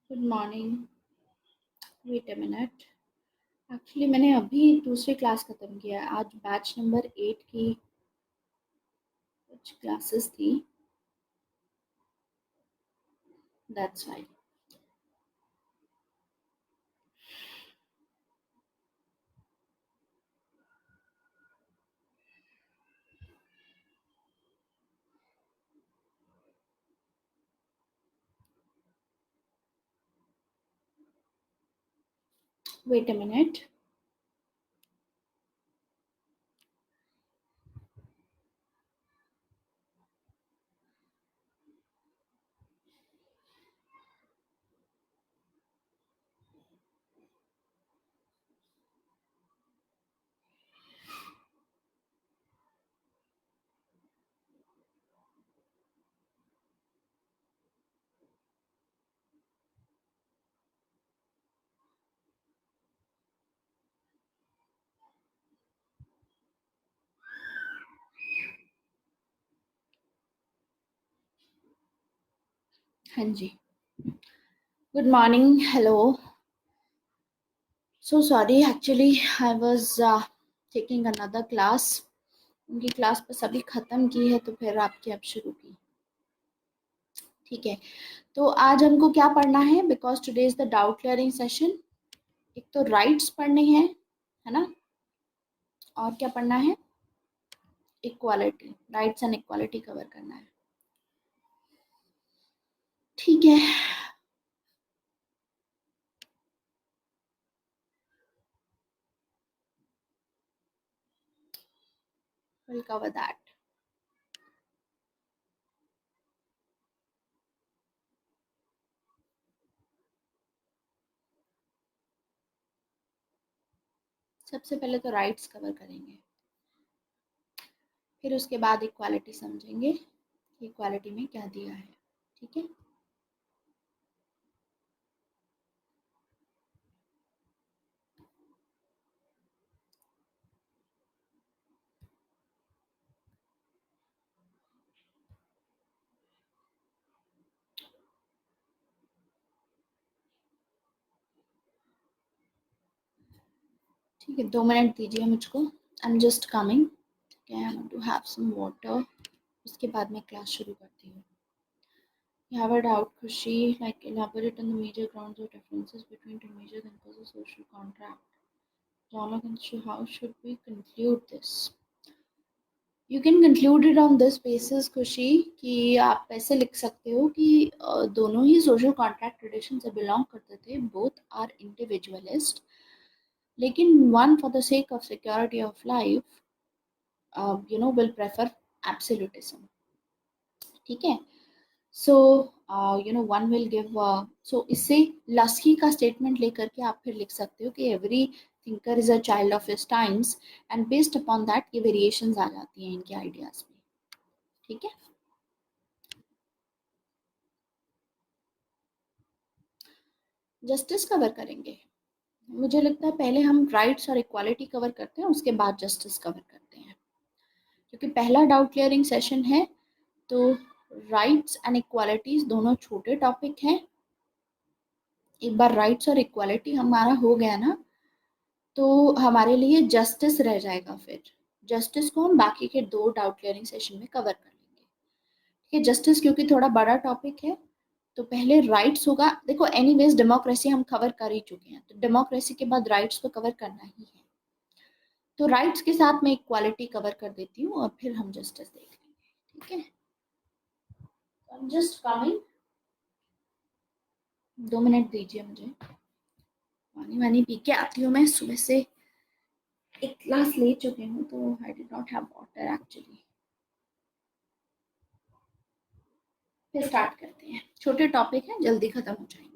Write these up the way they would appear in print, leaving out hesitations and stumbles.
Good morning. Wait a minute. Actually मैंने अभी दूसरी क्लास ख़त्म किया है। आज बैच नंबर 8 की कुछ क्लासेस थी। That's why. Wait a minute. हाँ जी। Good morning. Hello. So sorry, actually I was taking another class. उनकी क्लास बस अभी ख़त्म की है तो फिर आपकी अब शुरू की। ठीक है, तो आज हमको क्या पढ़ना है? Because today is the doubt clearing session. एक तो राइट्स पढ़ने हैं, है ना? और क्या पढ़ना है? Equality, rights and equality cover करना है। ठीक है, we'll cover that. सबसे पहले तो राइट्स कवर करेंगे, फिर उसके बाद इक्वालिटी समझेंगे कि इक्वालिटी में क्या दिया है। ठीक है, ठीक है, 2 मिनट दीजिए मुझको। I am just coming. ठीक है, I want to have some water. उसके बाद मैं क्लास शुरू करती हूँ। You have a doubt, Khushi? Like, elaborate on the major grounds or differences between two major thinkers of social contract. Jonathan, how should we conclude this? You can conclude it on this basis, खुशी, कि आप ऐसे लिख सकते हो कि दोनों ही social contract tradition से बिलोंग करते थे। बोथ आर इंडिविजुअलिस्ट, लेकिन one for the sake of security of life will prefer absolutism. ठीक है, सो वन विल गिव। सो इससे लस्की का स्टेटमेंट लेकर के आप फिर लिख सकते हो कि every thinker is a child of his times, and based upon that ये वेरिएशंस आ जाती हैं इनके आइडियाज में। ठीक है, जस्टिस कवर करेंगे। मुझे लगता है पहले हम राइट्स और इक्वालिटी कवर करते हैं, उसके बाद जस्टिस कवर करते हैं, क्योंकि पहला डाउट क्लियरिंग सेशन है। तो राइट्स एंड इक्वालिटीज दोनों छोटे टॉपिक हैं। एक बार राइट्स और इक्वालिटी हमारा हो गया ना, तो हमारे लिए जस्टिस रह जाएगा। फिर जस्टिस को हम बाकी के 2 डाउट क्लियरिंग सेशन में कवर कर लेंगे। ठीक है, जस्टिस क्योंकि थोड़ा बड़ा टॉपिक है, तो पहले राइट्स होगा। देखो, एनीवेज डेमोक्रेसी हम कवर कर ही चुके हैं, तो डेमोक्रेसी के बाद राइट्स तो कवर करना ही है। तो राइट्स के साथ मैं इक्वालिटी कवर कर देती हूँ और फिर हम जस्टिस देख लेंगे। ठीक है, आई एम जस्ट कमिंग। 2 मिनट दीजिए मुझे, पानी वानी पी के आती हूँ। मैं सुबह से एक ग्लास ले चुकी हूँ, तो I did not have water actually. फिर स्टार्ट करते हैं। छोटे टॉपिक हैं, जल्दी खत्म हो जाएंगे।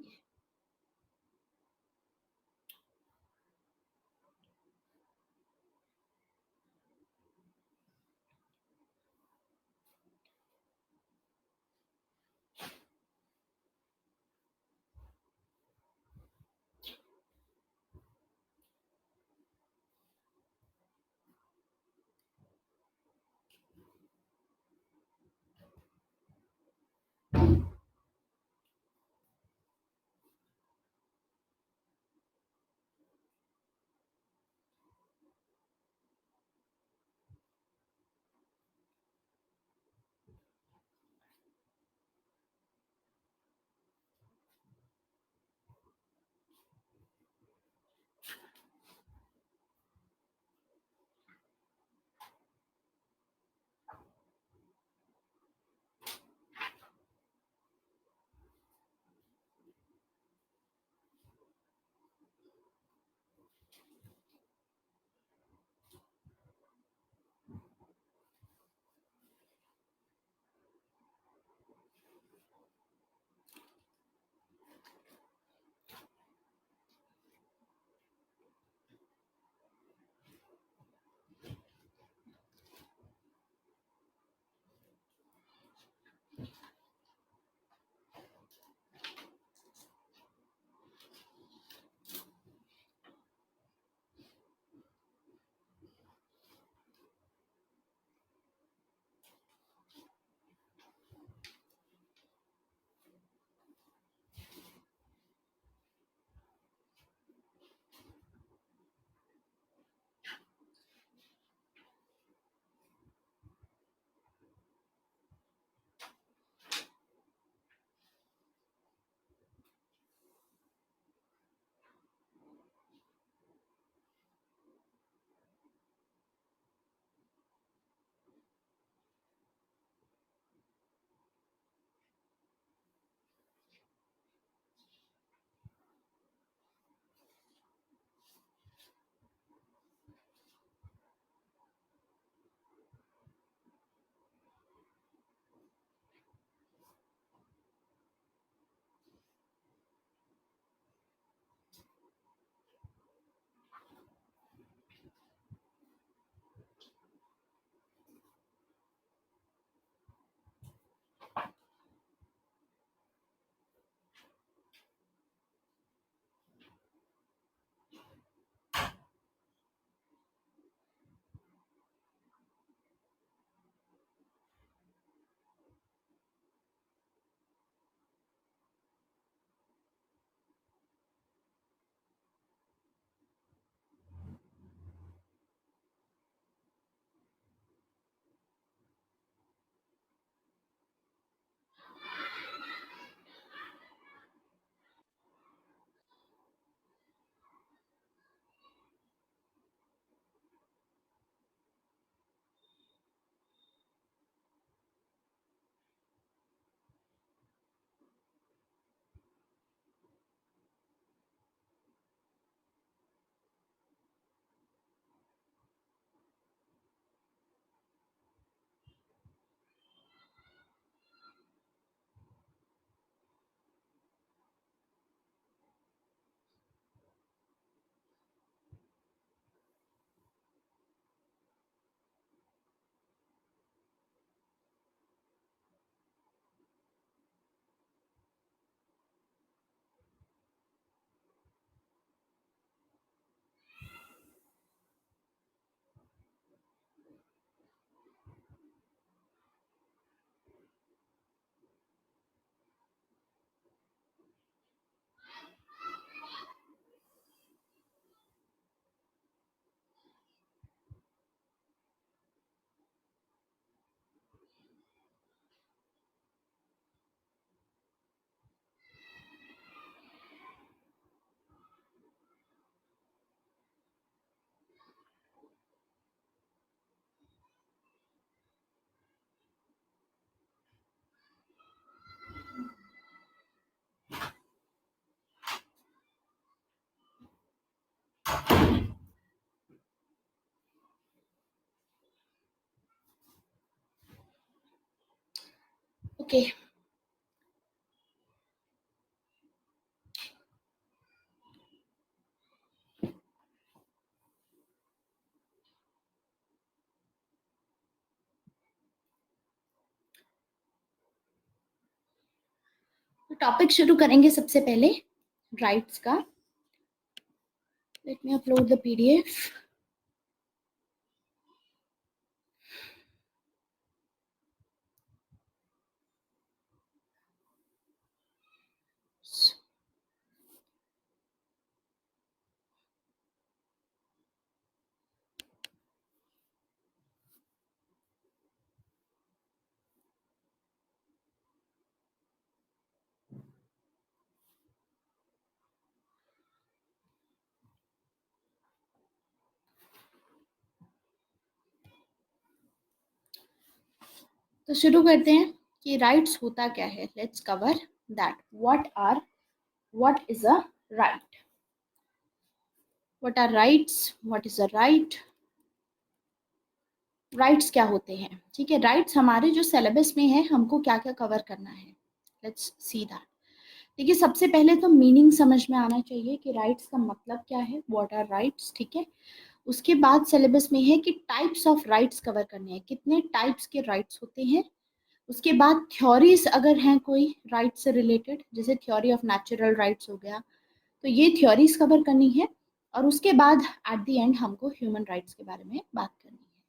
ओके, तो टॉपिक शुरू करेंगे सबसे पहले राइट्स का। Let me upload the PDF. तो शुरू करते हैं कि राइट्स होता क्या है। Let's cover that. What is a right, what are rights, what is a right, rights क्या होते हैं। ठीक है, राइट्स हमारे जो सिलेबस में है हमको क्या क्या कवर करना है। Let's see that. देखिए, सबसे पहले तो मीनिंग समझ में आना चाहिए कि राइट्स का मतलब क्या है, व्हाट आर राइट्स। ठीक है, उसके बाद सिलेबस में है कि टाइप्स ऑफ राइट्स कवर करने हैं, कितने टाइप्स के राइट्स होते हैं। उसके बाद थ्योरीज अगर हैं कोई राइट्स से रिलेटेड, जैसे थ्योरी ऑफ नेचुरल राइट्स हो गया, तो ये थ्योरीज कवर करनी है। और उसके बाद एट द एंड हमको ह्यूमन राइट्स के बारे में बात करनी है।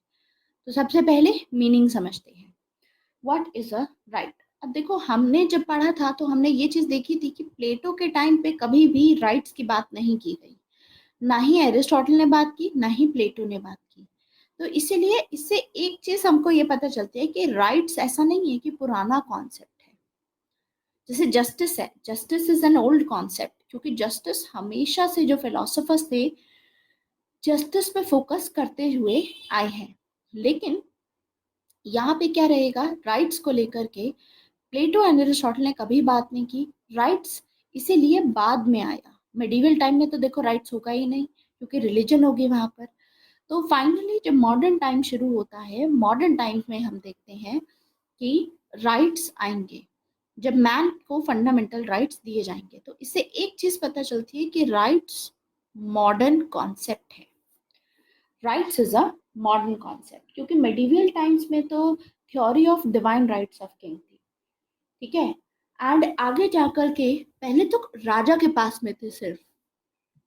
तो सबसे पहले मीनिंग समझते हैं, व्हाट इज अ राइट। अब देखो, हमने जब पढ़ा था तो हमने ये चीज देखी थी कि प्लेटो के टाइम पे कभी भी राइट्स की बात नहीं की गई, ना ही एरिस्टोटल ने बात की, ना ही प्लेटो ने बात की। तो इसीलिए इससे एक चीज हमको ये पता चलती है कि राइट्स ऐसा नहीं है कि पुराना कॉन्सेप्ट है। जैसे जस्टिस है, justice is an old concept, क्योंकि जस्टिस हमेशा से जो फिलोसोफर्स थे जस्टिस पे फोकस करते हुए आए हैं। लेकिन यहाँ पे क्या रहेगा, राइट्स को लेकर के प्लेटो एंड एरिस्टोटल ने कभी बात नहीं की। राइट्स इसीलिए बाद में आया। मेडिवल टाइम में तो देखो राइट्स होगा ही नहीं, क्योंकि रिलीजन होगी वहां पर। तो फाइनली जब मॉडर्न टाइम शुरू होता है, मॉडर्न टाइम में हम देखते हैं कि राइट्स आएंगे, जब मैन को फंडामेंटल राइट्स दिए जाएंगे। तो इससे एक चीज पता चलती है कि राइट्स मॉडर्न कॉन्सेप्ट है। Rights is a modern concept, क्योंकि मेडिवल टाइम्स में तो theory of divine rights of king थी। ठीक है, एंड आगे जाकर के पहले तो राजा के पास में थे सिर्फ,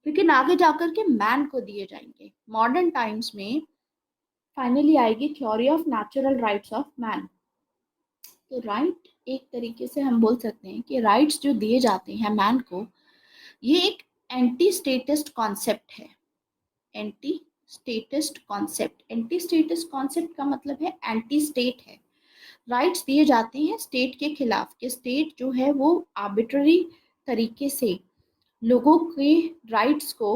लेकिन आगे जाकर के मैन को दिए जाएंगे। मॉडर्न टाइम्स में फाइनली आएगी theory of natural rights of man. तो राइट, एक तरीके से हम बोल सकते हैं कि राइट्स जो दिए जाते हैं मैन को, ये एक एंटी स्टेटिस्ट कॉन्सेप्ट है। एंटी स्टेटिस्ट कॉन्सेप्ट, एंटी स्टेटिस्ट कॉन्सेप्ट का मतलब है एंटी स्टेट है। राइट्स दिए जाते हैं स्टेट के खिलाफ, कि स्टेट जो है वो आर्बिट्ररी तरीके से लोगों के राइट्स को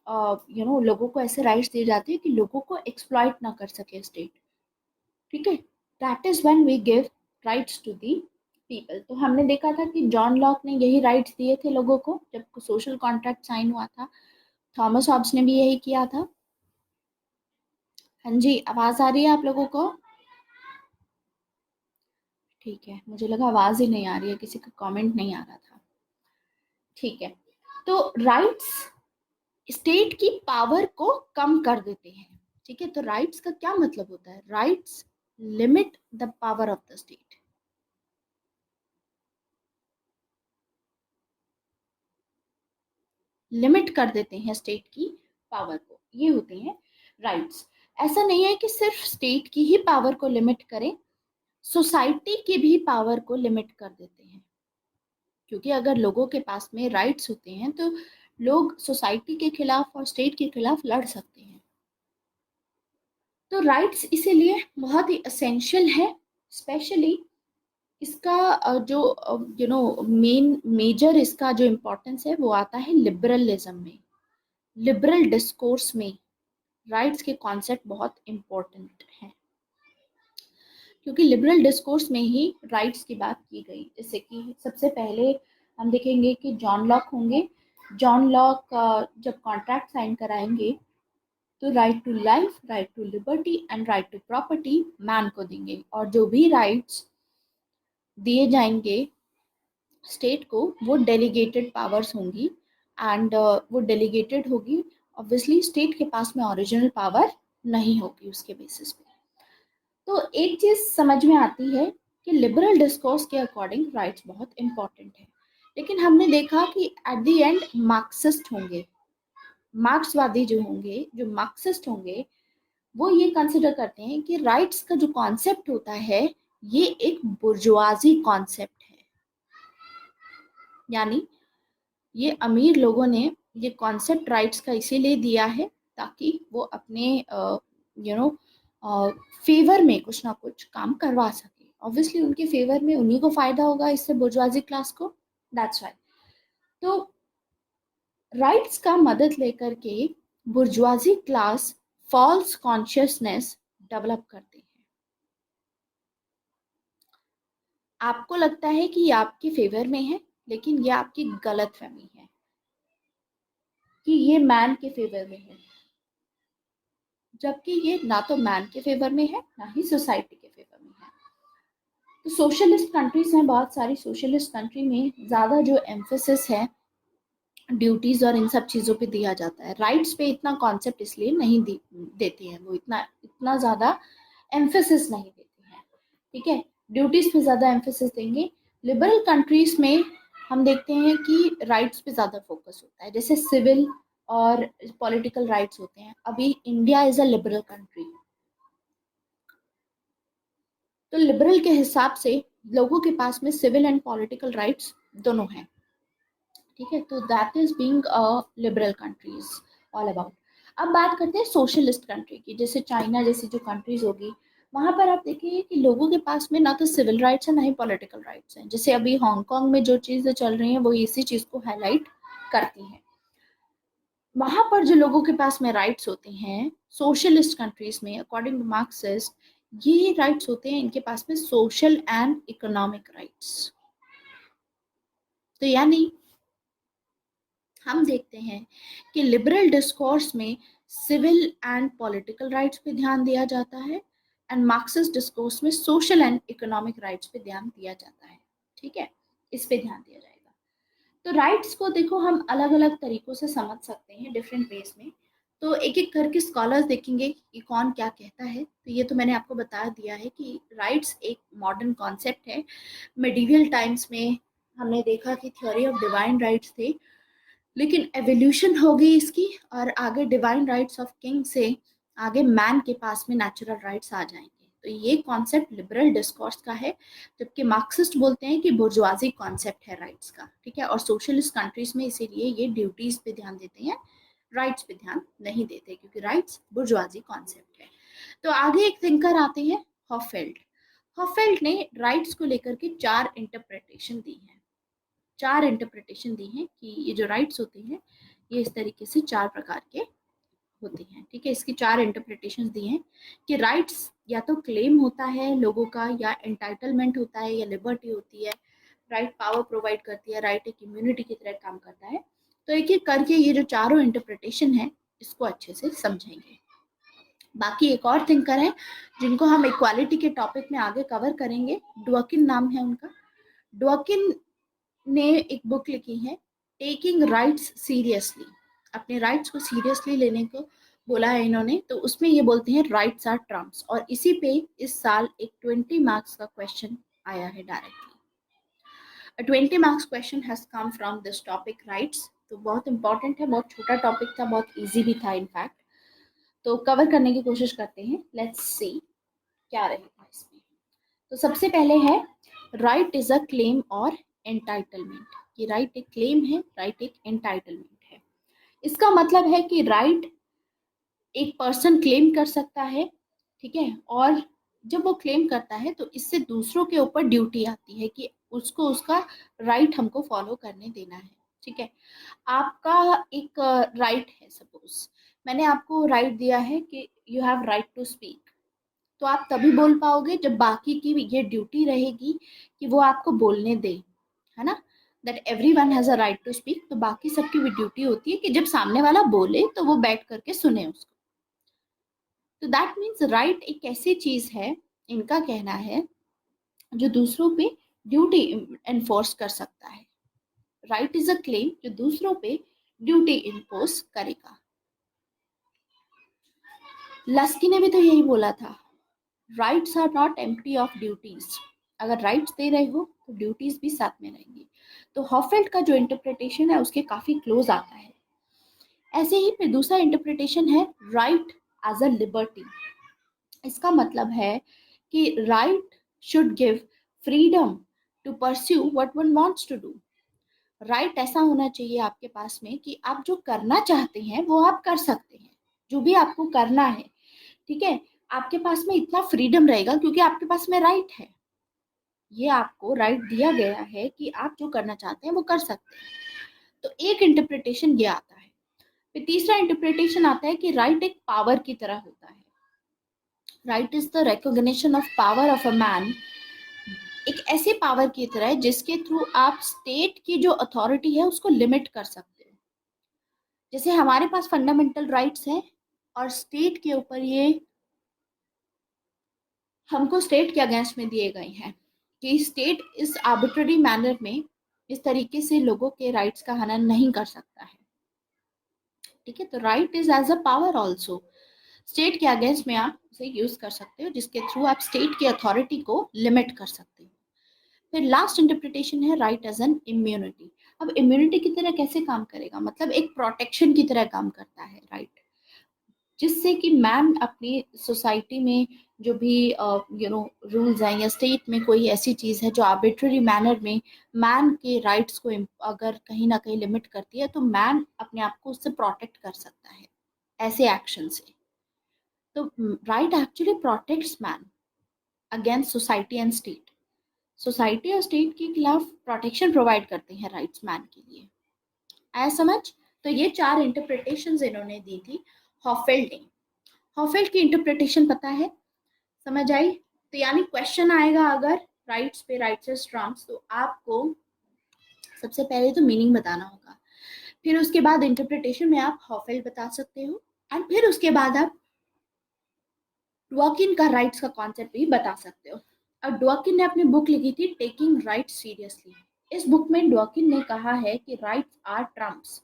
लोगों को ऐसे राइट्स दिए जाते हैं कि लोगों को एक्सप्लॉइट ना कर सके स्टेट। ठीक है, that is when we give rights to the people. तो हमने देखा था कि जॉन लॉक ने यही राइट्स दिए थे लोगों को जब सोशल कॉन्ट्रैक्ट साइन हुआ था। थॉमस हॉब्स ने भी यही किया था। हाँ जी, आवाज आ रही है आप लोगों को? ठीक है, मुझे लगा आवाज ही नहीं आ रही है, किसी का कमेंट नहीं आ रहा था। ठीक है, तो राइट्स स्टेट की पावर को कम कर देते हैं। ठीक है, तो राइट्स का क्या मतलब होता है, rights limit the power of the state, limit कर देते हैं स्टेट की पावर को, ये होते हैं राइट्स। ऐसा नहीं है कि सिर्फ स्टेट की ही पावर को लिमिट करें, सोसाइटी की भी पावर को लिमिट कर देते हैं। क्योंकि अगर लोगों के पास में राइट्स होते हैं तो लोग सोसाइटी के खिलाफ और स्टेट के खिलाफ लड़ सकते हैं। तो राइट्स इसीलिए बहुत ही असेंशियल है। स्पेशली इसका जो मेन मेजर इसका जो इम्पोर्टेंस है वो आता है लिबरलिज्म में, लिबरल डिस्कोर्स में राइट्स के कॉन्सेप्ट बहुत इम्पोर्टेंट हैं। क्योंकि लिबरल डिस्कोर्स में ही राइट्स की बात की गई। जैसे कि सबसे पहले हम देखेंगे कि जॉन लॉक होंगे। जॉन लॉक जब कॉन्ट्रैक्ट साइन कराएंगे तो right to life, right to liberty and right to property man को देंगे। और जो भी राइट्स दिए जाएंगे स्टेट को, वो डेलीगेटेड पावर्स होंगी, एंड वो डेलीगेटेड होगी, ऑब्वियसली स्टेट के पास में ओरिजिनल पावर नहीं होगी उसके बेसिस पे। तो एक चीज समझ में आती है कि लिबरल डिस्कोर्स के अकॉर्डिंग राइट्स बहुत इंपॉर्टेंट है, लेकिन हमने देखा कि एट द एंड मार्क्सिस्ट होंगे, मार्क्सवादी जो होंगे, जो मार्क्सिस्ट होंगे, वो ये कंसिडर करते हैं कि राइट्स का जो कॉन्सेप्ट होता है ये एक बुर्जुआजी कॉन्सेप्ट है, यानी ये अमीर लोगों ने ये कॉन्सेप्ट राइट्स का इसीलिए दिया है ताकि वो अपने यू नो फेवर में कुछ ना कुछ काम करवा सके। ऑब्वियसली उनके फेवर में उन्हीं को फायदा होगा इससे, बुर्जुआजी क्लास को, दैट्स व्हाई। तो राइट्स का मदद लेकर के bourgeoisie class false consciousness develop करते हैं। आपको लगता है कि ये आपके फेवर में है, लेकिन ये आपकी गलत फहमी है कि ये मैन के फेवर में है, जबकि ये ना तो मैन के फेवर में है ना ही सोसाइटी के फेवर में है। तो सोशलिस्ट कंट्रीज हैं बहुत सारी, सोशलिस्ट कंट्री में ज़्यादा जो एम्फेसिस है ड्यूटीज और इन सब चीज़ों पे दिया जाता है, राइट्स पे इतना कॉन्सेप्ट इसलिए नहीं देते हैं, वो इतना इतना ज़्यादा एम्फेसिस नहीं देते हैं, ठीक है, ड्यूटीज पे ज़्यादा एम्फेसिस देंगे। लिबरल कंट्रीज में हम देखते हैं कि राइट्स पे ज़्यादा फोकस होता है, जैसे सिविल और पॉलिटिकल राइट्स होते हैं। अभी India is a liberal country, तो लिबरल के हिसाब से लोगों के पास में सिविल एंड पॉलिटिकल राइट्स दोनों हैं, ठीक है, तो that is being a liberal countries all about. अब बात करते हैं सोशलिस्ट कंट्री की, जैसे चाइना जैसी जो कंट्रीज होगी, वहां पर आप देखिए कि लोगों के पास में ना तो सिविल राइट्स है ना ही पॉलिटिकल राइट्स हैं। जैसे अभी हांगकांग में जो चीज़ें चल रही हैं वो इसी चीज़ को हाईलाइट करती हैं। वहां पर जो लोगों के पास में राइट्स होते हैं सोशलिस्ट कंट्रीज में, अकॉर्डिंग टू मार्क्सिस्ट, ये राइट्स होते हैं इनके पास में सोशल एंड इकोनॉमिक राइट्स। तो यानी हम देखते हैं कि लिबरल डिस्कोर्स में सिविल एंड पॉलिटिकल राइट्स पे ध्यान दिया जाता है, एंड मार्क्सिस्ट डिस्कोर्स में सोशल एंड इकोनॉमिक राइट्स पे ध्यान दिया जाता है, ठीक है, इस पे ध्यान दिया जाएगा। तो राइट्स को देखो हम अलग अलग तरीकों से समझ सकते हैं, डिफरेंट वेज में। तो एक एक करके स्कॉलर्स देखेंगे कि कौन क्या कहता है। तो ये तो मैंने आपको बता दिया है कि राइट्स एक मॉडर्न कॉन्सेप्ट है। मेडिवल टाइम्स में हमने देखा कि थ्योरी ऑफ डिवाइन राइट्स थे, लेकिन एवोल्यूशन हो गई इसकी, और आगे डिवाइन राइट्स ऑफ किंग से आगे मैन के पास में नेचुरल राइट्स आ जाएंगे। तो ये कॉन्सेप्ट लिबरल डिस्कोर्स का है, जबकि मार्क्सिस्ट बोलते हैं कि बुर्जुआजी कॉन्सेप्ट है राइट्स का, ठीक है, और सोशलिस्ट कंट्रीज में इसीलिए ये ड्यूटीज पे ध्यान देते हैं, राइट्स पे ध्यान नहीं देते, क्योंकि राइट्स बुर्जुआजी कॉन्सेप्ट है। तो आगे एक थिंकर आते हैं हॉफेल्ड। हॉफेल्ड ने राइट्स को लेकर के चार इंटरप्रिटेशन दी हैं, चार इंटरप्रिटेशन दी हैं कि ये जो राइट्स होते हैं ये इस तरीके से चार प्रकार के होते हैं, ठीक है, इसकी चार इंटरप्रिटेशन दी हैं कि राइट्स या तो क्लेम होता है लोगों का, या एंटाइटलमेंट होता है, या लिबर्टी होती है। राइट पावर प्रोवाइड करती है, राइट एक इम्यूनिटी की तरह काम करता है। तो एक एक करके ये जो चारों इंटरप्रिटेशन है इसको अच्छे से समझेंगे। बाकी एक और थिंकर है जिनको हम इक्वालिटी के टॉपिक में आगे कवर करेंगे, ड्वर्किन नाम है उनका। ड्वर्किन ने एक बुक लिखी है टेकिंग राइट्स सीरियसली, अपने राइट्स को सीरियसली लेने को बोला है इन्होंने। तो उसमें ये बोलते हैं राइट्स आर ट्रम्प्स, और इसी पे इस साल एक 20 मार्क्स का क्वेश्चन आया है directly. 20 marks question has come from this topic rights. तो बहुत इंपॉर्टेंट है, बहुत छोटा टॉपिक था, बहुत ईजी भी था इनफैक्ट। तो कवर करने की कोशिश करते हैं, लेट्स सी क्या रहेगा इसमें। तो सबसे पहले है राइट इज अ क्लेम और एंटाइटलमेंट। कि राइट एक क्लेम है, राइट एक एंटाइटलमेंट है। इसका मतलब है कि राइट एक पर्सन क्लेम कर सकता है, ठीक है, और जब वो क्लेम करता है तो इससे दूसरों के ऊपर ड्यूटी आती है कि उसको उसका राइट हमको फॉलो करने देना है, ठीक है। आपका एक राइट है, सपोज मैंने आपको राइट दिया है कि you have right to speak, तो आप तभी बोल पाओगे जब बाकी की ये ड्यूटी रहेगी कि वो आपको बोलने दे, है ना, that everyone has a right to speak. तो बाकी सबकी भी ड्यूटी होती है कि जब सामने वाला बोले तो वो बैठ करके सुने उसको। तो दैट मीन्स राइट एक ऐसी चीज है, इनका कहना है, जो दूसरों पे ड्यूटी एनफोर्स कर सकता है। राइट इज अ क्लेम जो दूसरों पे ड्यूटी इम्पोज करेगा। लस्की ने भी तो यही बोला था, rights are not empty of duties. अगर राइट्स दे रहे हो तो ड्यूटीज भी साथ में रहेंगी। तो हॉफेल्ड का जो इंटरप्रिटेशन है उसके काफी क्लोज आता है। ऐसे ही फिर दूसरा इंटरप्रिटेशन है राइट एज अ लिबर्टी। इसका मतलब है कि right should give freedom to pursue what one wants to do. Right ऐसा होना चाहिए आपके पास में कि आप जो करना चाहते हैं वो आप कर सकते हैं, जो भी आपको करना है, ठीक है, आपके पास में इतना फ्रीडम रहेगा क्योंकि आपके पास में राइट है। ये आपको राइट दिया गया है कि आप जो करना चाहते हैं वो कर सकते हैं। तो एक इंटरप्रिटेशन ये आता है। फिर तीसरा इंटरप्रिटेशन आता है कि राइट एक पावर की तरह होता है। Right is the recognition of power of a man. एक ऐसी पावर की तरह है जिसके थ्रू आप स्टेट की जो अथॉरिटी है उसको लिमिट कर सकते हो। जैसे हमारे पास फंडामेंटल राइट्स हैं और स्टेट के ऊपर ये हमको स्टेट के अगेंस्ट में दिए गए हैं कि स्टेट इस आर्बिट्ररी मैनर में इस तरीके से लोगों के राइट्स का हनन नहीं कर सकता है। ठीक है, तो right is as a power also. State के अगेंस्ट में आप उसे यूज कर सकते हो जिसके थ्रू आप स्टेट की अथॉरिटी को लिमिट कर सकते हो। फिर लास्ट इंटरप्रिटेशन है राइट एज एन इम्यूनिटी। अब इम्यूनिटी की तरह कैसे काम करेगा, मतलब एक प्रोटेक्शन की तरह काम करता है राइट, जिससे कि मैन अपनी सोसाइटी में जो भी रूल्स हैं या स्टेट में कोई ऐसी चीज़ है जो आर्बिट्ररी मैनर में मैन के राइट्स को अगर कहीं ना कहीं लिमिट करती है तो मैन अपने आप को उससे प्रोटेक्ट कर सकता है ऐसे एक्शन से। तो right actually protects man against society and state. Society और स्टेट के खिलाफ प्रोटेक्शन प्रोवाइड करते हैं राइट्स मैन के लिए। आया समझ? तो ये चार इंटरप्रिटेशंस इन्होंने दी थी हॉफेल्ड ने। हॉफेल्ड की इंटरप्रिटेशन पता है, समझ आई? तो यानी क्वेश्चन आएगा अगर राइट्स पे राइट्स ट्रम्प्स, तो आपको सबसे पहले तो मीनिंग बताना होगा, फिर उसके बाद इंटरप्रिटेशन में आप हॉफेल्ड बता सकते हो, एंड फिर उसके बाद आप डुआकिन का राइट्स का कॉन्सेप्ट भी बता सकते हो। अब डुआकिन ने अपनी बुक लिखी थी टेकिंग राइट्स सीरियसली। इस बुक में डुआकिन ने कहा है कि राइट्स आर ट्रम्प्स।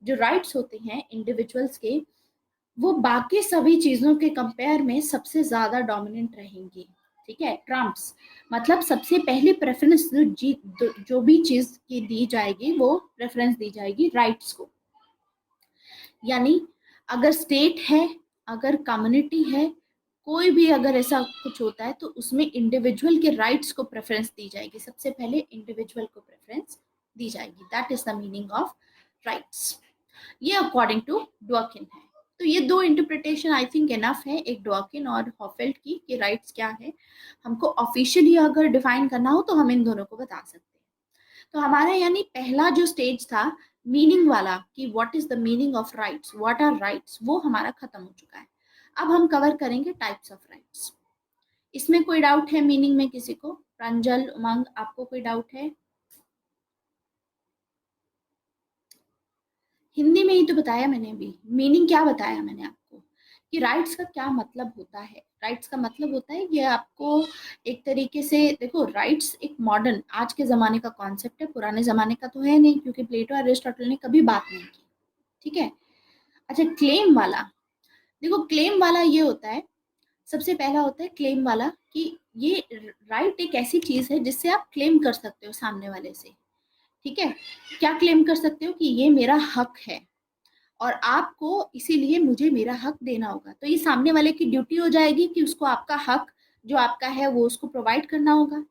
जो राइट्स होते हैं इंडिविजुअल्स के, वो बाकी सभी चीजों के कंपेयर में सबसे ज्यादा डोमिनेंट रहेंगी। ठीक है, ट्रम्प्स मतलब सबसे पहली प्रेफरेंस जो भी चीज की दी जाएगी वो प्रेफरेंस दी जाएगी राइट्स को। यानी अगर स्टेट है, अगर कम्युनिटी है, कोई भी अगर ऐसा कुछ होता है तो उसमें इंडिविजुअल के राइट्स को प्रेफरेंस दी जाएगी, सबसे पहले इंडिविजुअल को प्रेफरेंस दी जाएगी। That is the meaning of rights. ये अकॉर्डिंग टू डुआकिन है। तो ये दो इंटरप्रिटेशन आई थिंक इनफ है, एक डुआकिन और हॉफेल्ड की कि राइट्स क्या है। हमको ऑफिशियली अगर डिफाइन करना हो तो हम इन दोनों को बता सकते हैं। तो हमारा यानी पहला जो स्टेज था मीनिंग वाला कि what is the meaning of rights, what are rights, वो हमारा खत्म हो चुका है। अब हम कवर करेंगे टाइप्स ऑफ राइट्स। इसमें कोई डाउट है मीनिंग में किसी को? प्रांजल, उमंग, आपको कोई डाउट है? हिंदी में ही तो बताया मैंने अभी, मीनिंग क्या बताया मैंने आपको कि राइट्स का क्या मतलब होता है। राइट्स का मतलब होता है ये आपको एक तरीके से देखो, राइट्स एक मॉडर्न आज के ज़माने का कॉन्सेप्ट है, पुराने ज़माने का तो है नहीं क्योंकि प्लेटो अरिस्टोटल ने कभी बात नहीं की। ठीक है, अच्छा क्लेम वाला, देखो क्लेम वाला ये होता है, सबसे पहला होता है क्लेम वाला कि ये राइट एक ऐसी चीज़ है जिससे आप क्लेम कर सकते हो सामने वाले से। ठीक है, क्या क्लेम कर सकते हो कि ये मेरा हक है और आपको इसीलिए मुझे मेरा हक देना होगा। तो ये सामने वाले की ड्यूटी हो जाएगी कि उसको आपका हक जो आपका है वो उसको प्रोवाइड करना होगा।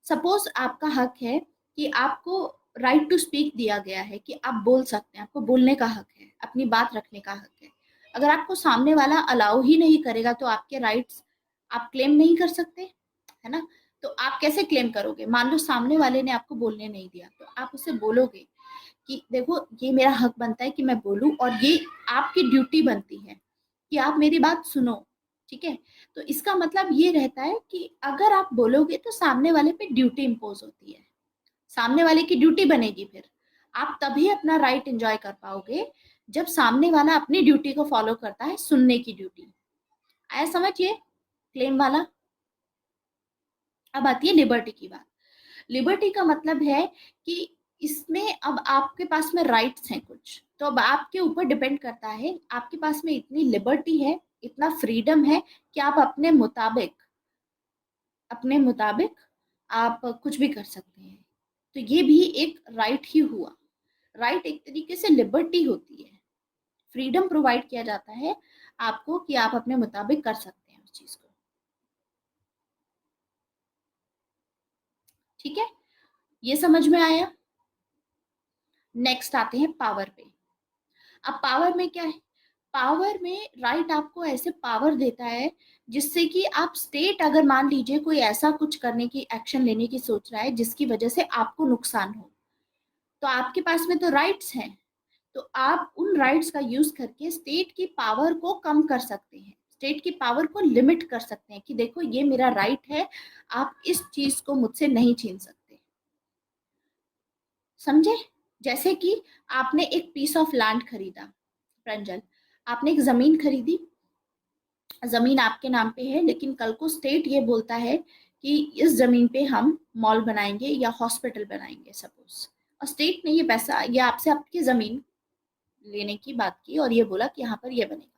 सपोज आपका हक है कि आपको राइट टू स्पीक दिया गया है कि आप बोल सकते हैं, आपको बोलने का हक है, अपनी बात रखने का हक है। अगर आपको सामने वाला अलाउ ही नहीं करेगा तो आपके राइट्स आप क्लेम नहीं कर सकते, है ना? तो आप कैसे क्लेम करोगे? मान लो सामने वाले ने आपको बोलने नहीं दिया तो आप उससे बोलोगे कि देखो ये मेरा हक बनता है कि मैं बोलूं और ये आपकी ड्यूटी बनती है कि आप मेरी बात सुनो। ठीक है, तो इसका मतलब ये रहता है कि अगर आप बोलोगे तो सामने वाले पे ड्यूटी इंपोज होती है, सामने वाले की ड्यूटी बनेगी। फिर आप तभी अपना राइट एंजॉय कर पाओगे जब सामने वाला अपनी ड्यूटी को फॉलो करता है, सुनने की ड्यूटी। आया समझिए क्लेम वाला? अब आती है लिबर्टी की बात। लिबर्टी का मतलब है कि इसमें अब आपके पास में राइट्स हैं कुछ, तो अब आपके ऊपर डिपेंड करता है, आपके पास में इतनी लिबर्टी है, इतना फ्रीडम है कि आप अपने मुताबिक आप कुछ भी कर सकते हैं। तो ये भी एक राइट ही हुआ। राइट एक तरीके से लिबर्टी होती है, फ्रीडम प्रोवाइड किया जाता है आपको कि आप अपने मुताबिक कर सकते हैं उस चीज को। ठीक है, ये समझ में आया। नेक्स्ट आते हैं पावर पे। अब पावर में क्या है, पावर में राइट आपको ऐसे पावर देता है जिससे कि आप स्टेट, अगर मान लीजिए कोई ऐसा कुछ करने की, एक्शन लेने की सोच रहा है जिसकी वजह से आपको नुकसान हो, तो आपके पास में तो राइट्स हैं, तो आप उन राइट्स का यूज करके स्टेट की पावर को कम कर सकते हैं, स्टेट की पावर को लिमिट कर सकते हैं कि देखो ये मेरा राइट है, आप इस चीज को मुझसे नहीं छीन सकते। समझे? जैसे कि आपने एक पीस ऑफ लैंड खरीदा, प्रंजल, आपने एक जमीन खरीदी, जमीन आपके नाम पे है, लेकिन कल को स्टेट ये बोलता है कि इस जमीन पे हम मॉल बनाएंगे या हॉस्पिटल बनाएंगे सपोज, और स्टेट ने ये पैसा, ये आपसे आपकी जमीन लेने की बात की और ये बोला कि यहाँ पर ये बनेगा,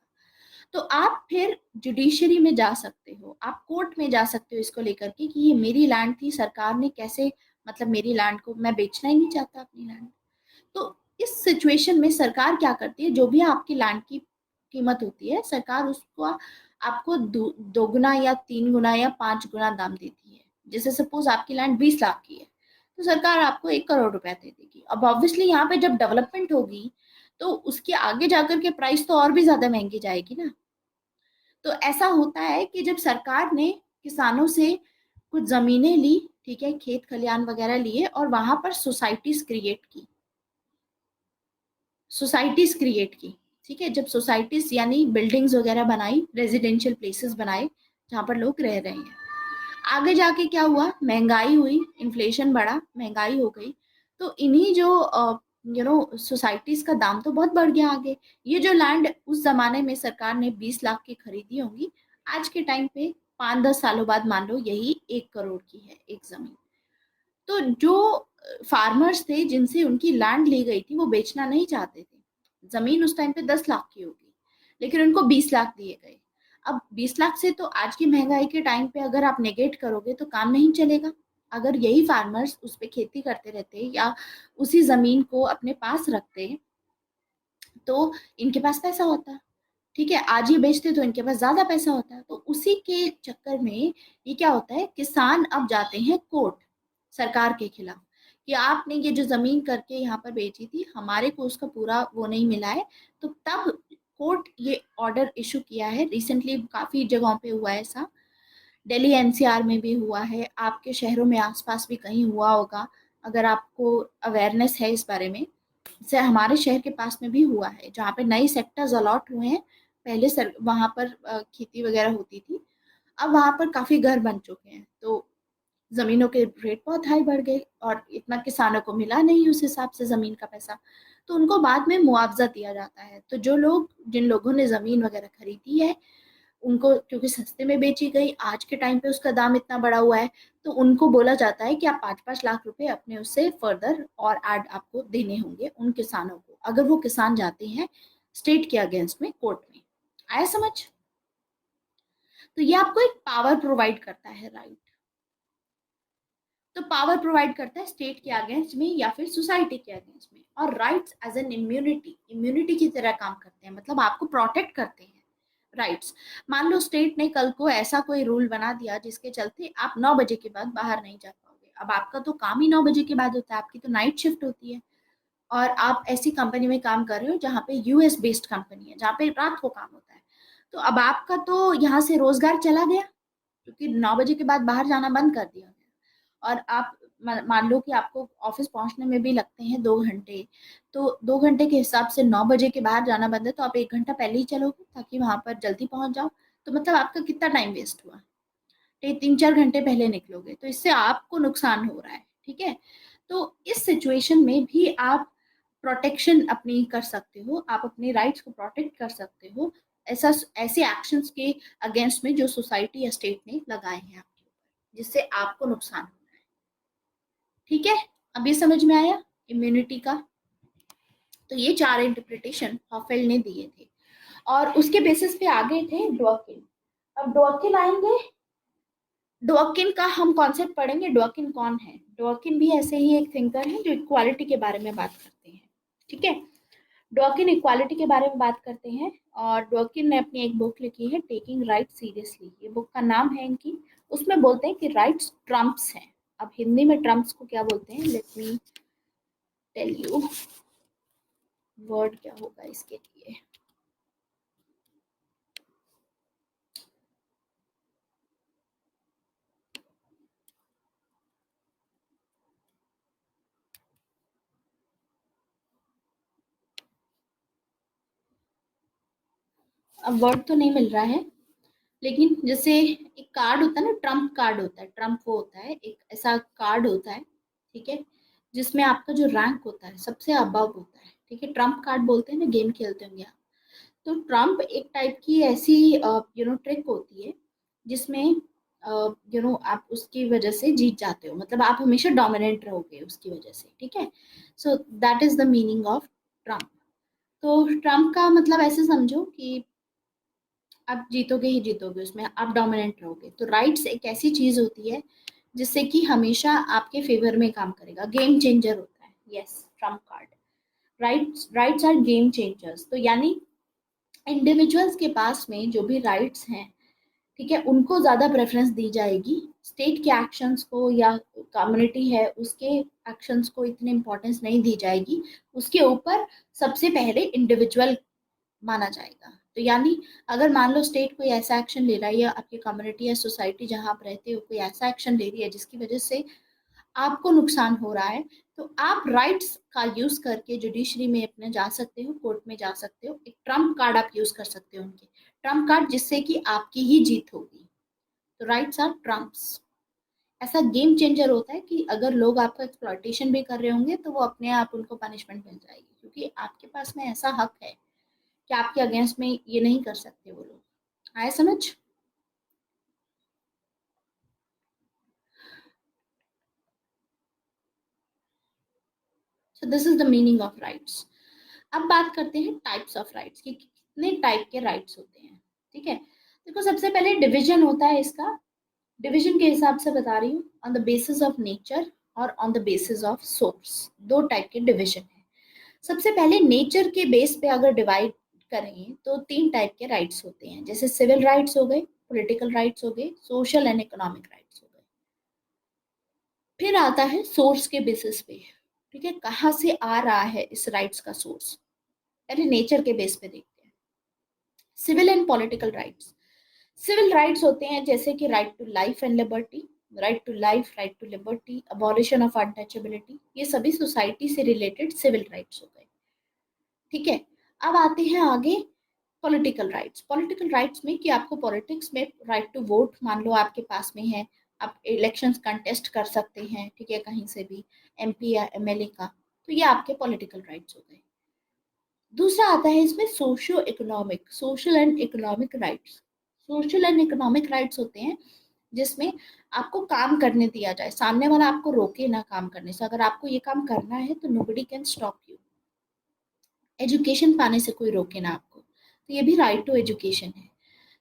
तो आप फिर जुडिशरी में जा सकते हो, आप कोर्ट में जा सकते हो इसको लेकर के कि ये मेरी लैंड थी, सरकार ने कैसे, मतलब मेरी लैंड को मैं बेचना ही नहीं चाहता अपनी लैंड। तो इस सिचुएशन में सरकार क्या करती है, जो भी आपकी लैंड की कीमत होती है, सरकार उसको आपको दोगुना या 3 गुना या 5 गुना दाम देती है। जैसे सपोज आपकी लैंड 20 लाख की है, तो सरकार आपको 1 करोड़ रुपया दे देगी। अब ऑब्वियसली यहाँ पे जब डेवलपमेंट होगी तो उसके आगे जाकर के प्राइस तो और भी ज्यादा महंगी जाएगी ना। तो ऐसा होता है कि जब सरकार ने किसानों से कुछ जमीनें ली, ठीक है, खेत खलियान वगैरह लिए, और वहां पर सोसाइटीज क्रिएट की, ठीक है, जब सोसाइटीज यानी बिल्डिंग्स वगैरह बनाई, रेजिडेंशियल प्लेसेस बनाए जहाँ पर लोग रह रहे हैं, आगे जाके क्या हुआ, महंगाई हुई, इन्फ्लेशन बढ़ा, महंगाई हो गई, तो इन्हीं जो सोसाइटीज का दाम तो बहुत बढ़ गया आगे। ये जो लैंड उस जमाने में सरकार ने 20 लाख की खरीदी होंगी, आज के टाइम पे 5-10 सालों बाद मान लो यही 1 करोड़ की है एक जमीन। तो जो फार्मर्स थे जिनसे उनकी लैंड ली गई थी वो बेचना नहीं चाहते थे, जमीन उस टाइम पे 10 लाख की होगी, लेकिन उनको 20 लाख दिए गए। अब 20 लाख से तो आज की महंगाई के टाइम पे अगर आप नेगेट करोगे तो काम नहीं चलेगा। अगर यही फार्मर्स उस पे खेती करते रहते या उसी जमीन को अपने पास रखते तो इनके पास पैसा होता, ठीक है, आज ये बेचते तो इनके पास ज्यादा पैसा होता है। तो उसी के चक्कर में ये क्या होता है, किसान अब जाते हैं कोर्ट सरकार के खिलाफ कि आपने ये जो जमीन करके यहाँ पर बेची थी, हमारे को उसका पूरा वो नहीं मिला है। तो तब कोर्ट ये ऑर्डर इशू किया है, रिसेंटली काफी जगहों पे हुआ है ऐसा, दिल्ली एनसीआर में भी हुआ है, आपके शहरों में आसपास भी कहीं हुआ होगा, अगर आपको अवेयरनेस है इस बारे में। जैसे हमारे शहर के पास में भी हुआ है जहाँ पे नए सेक्टर्स अलॉट हुए हैं, पहले सर वहां पर खेती वगैरह होती थी, अब वहां पर काफी घर बन चुके हैं, तो जमीनों के रेट बहुत हाई बढ़ गए और इतना किसानों को मिला नहीं उस हिसाब से जमीन का पैसा, तो उनको बाद में मुआवजा दिया जाता है। तो जो लोग, जिन लोगों ने जमीन वगैरह खरीदी है, उनको क्योंकि सस्ते में बेची गई, आज के टाइम पे उसका दाम इतना बढ़ा हुआ है, तो उनको बोला जाता है कि आप 5-5 लाख रुपए अपने उससे फर्दर और ऐड आपको देने होंगे उन किसानों को, अगर वो किसान जाते हैं स्टेट के अगेंस्ट में कोर्ट में। आया समझ? तो ये आपको एक पावर प्रोवाइड करता है, राइट। तो पावर प्रोवाइड करता है स्टेट के अगेंस्ट में या फिर सोसाइटी के अगेंस्ट में, और राइट्स एज एन इम्यूनिटी की तरह काम करते हैं, मतलब आपको प्रोटेक्ट करते हैं राइट्स। मान लो स्टेट ने कल को ऐसा कोई रूल बना दिया जिसके चलते आप 9 बजे के बाद बाहर नहीं जा पाओगे, अब आपका तो काम ही 9 बजे के बाद होता है, आपकी तो नाइट शिफ्ट होती है, और आप ऐसी कंपनी में काम कर रहे हो जहाँ पे यूएस बेस्ड कंपनी है जहाँ पे रात को काम होता है, तो अब आपका तो यहाँ से रोजगार चला गया, क्योंकि 9 बजे के बाद बाहर जाना बंद कर दिया गया। और आप मान लो कि आपको ऑफिस पहुंचने में भी लगते हैं 2 घंटे, तो 2 घंटे के हिसाब से 9 बजे के बाहर जाना बंद है, तो आप 1 घंटा पहले ही चलोगे ताकि वहां पर जल्दी पहुंच जाओ, तो मतलब आपका कितना टाइम वेस्ट हुआ, 3-4 घंटे पहले निकलोगे, तो इससे आपको नुकसान हो रहा है, ठीक है। तो इस सिचुएशन में भी आप प्रोटेक्शन अपनी कर सकते हो, आप अपने राइट्स को प्रोटेक्ट कर सकते हो, ऐसा ऐसे एक्शंस के अगेंस्ट में जो सोसाइटी या स्टेट ने लगाए हैं आपके ऊपर, जिससे आपको नुकसान हो रहा है। ठीक है, अब ये समझ में आया इम्यूनिटी का। तो ये 4 इंटरप्रिटेशन हॉफेल ने दिए थे और उसके बेसिस पे आगे थे डॉकिन। अब डॉकिन आएंगे, डॉकिन का हम कॉन्सेप्ट पढ़ेंगे। डॉकिन कौन है? डॉकिन भी ऐसे ही एक थिंकर है जो इक्वालिटी के बारे में बात करते हैं। ठीक है, डॉकिन इक्वालिटी के बारे में बात करते हैं और डॉकिन ने अपनी एक बुक लिखी है टेकिंग राइट सीरियसली, ये बुक का नाम है इनकी। उसमें बोलते हैं कि राइट्स ट्रम्प्स हैं। अब हिंदी में ट्रम्प्स को क्या बोलते हैं, let me tell you, word क्या होगा इसके लिए। अब वर्ड तो नहीं मिल रहा है, लेकिन जैसे एक कार्ड होता है ना, ट्रम्प कार्ड होता है, ट्रम्प वो होता है एक ऐसा कार्ड होता है, ठीक है, जिसमें आपका जो रैंक होता है सबसे अबव होता है। ठीक है, ट्रम्प कार्ड बोलते हैं ना, गेम खेलते होंगे आप। तो ट्रम्प एक टाइप की ऐसी ट्रिक होती है जिसमें आप उसकी वजह से जीत जाते हो, मतलब आप हमेशा डोमिनेंट रहोगे उसकी वजह से। ठीक है, so that is the meaning of Trump. तो ट्रम्प का मतलब ऐसे समझो कि आप जीतोगे ही जीतोगे, उसमें आप डोमिनेंट रहोगे। तो राइट्स एक ऐसी चीज होती है जिससे कि हमेशा आपके फेवर में काम करेगा, गेम चेंजर होता है। Yes, trump card, rights, rights are game changers. तो यानी इंडिविजुअल्स के पास में जो भी राइट्स हैं, ठीक है, उनको ज़्यादा प्रेफरेंस दी जाएगी। स्टेट के एक्शंस को या कम्युनिटी है उसके एक्शंस को इतनी इंपॉर्टेंस नहीं दी जाएगी, उसके ऊपर सबसे पहले इंडिविजुअल माना जाएगा। तो यानी अगर मान लो स्टेट कोई ऐसा एक्शन ले रहा है या आपकी कम्युनिटी या सोसाइटी जहाँ आप रहते हो कोई ऐसा एक्शन ले रही है जिसकी वजह से आपको नुकसान हो रहा है, तो आप राइट्स का यूज करके जुडिशरी में अपने जा सकते हो, कोर्ट में जा सकते हो, एक ट्रम्प कार्ड आप यूज कर सकते हो उनके, ट्रम्प कार्ड, जिससे कि आपकी ही जीत होगी। तो राइट्स आर ट्रम्प्स। ऐसा गेम चेंजर होता है कि अगर लोग आपका एक्सप्लॉइटेशन भी कर रहे होंगे तो वो अपने आप उनको पनिशमेंट मिल जाएगी, क्योंकि आपके पास में ऐसा हक है कि आपके अगेंस्ट में ये नहीं कर सकते वो लोग। आए समझ? So this is the meaning of rights. अब बात करते हैं टाइप्स ऑफ राइट्स कि कितने टाइप के राइट्स होते हैं। ठीक है, देखो सबसे पहले डिवीजन होता है इसका। डिवीजन के हिसाब से बता रही हूँ, on the basis of nature और on the basis of source, दो टाइप के डिवीजन है। सबसे पहले नेचर के बेस पे अगर डिवाइड करें तो 3 टाइप के राइट्स होते हैं, जैसे सिविल राइट्स हो गए, पॉलिटिकल राइट्स हो गए, सोशल एंड इकोनॉमिक राइट्स हो गए। फिर आता है सोर्स के बेसिस पे। ठीक है, कहाँ से आ रहा है इस राइट्स का सोर्स, पहले नेचर के बेस पे देखते हैं। Civil and political rights, civil rights होते हैं जैसे कि right to life and liberty, right to life, right to liberty, abolition of untouchability, ये सभी सोसाइटी से रिलेटेड सिविल राइट्स हो गए। ठीक है, अब आते हैं आगे पॉलिटिकल राइट्स। पॉलिटिकल राइट्स में कि आपको पॉलिटिक्स में राइट टू वोट मान लो आपके पास में है, आप इलेक्शंस कंटेस्ट कर सकते हैं, ठीक है, कहीं से भी, एमपी या एमएलए का, तो ये आपके पॉलिटिकल राइट्स हो गए। दूसरा आता है इसमें socio economic, social and economic rights. Social and economic rights होते हैं जिसमें आपको काम करने दिया जाए, सामने वाला आपको रोके ना काम करने से, अगर आपको ये काम करना है तो nobody can stop you. Education पाने से कोई रोके ना आपको, तो ये भी राइट टू एजुकेशन है।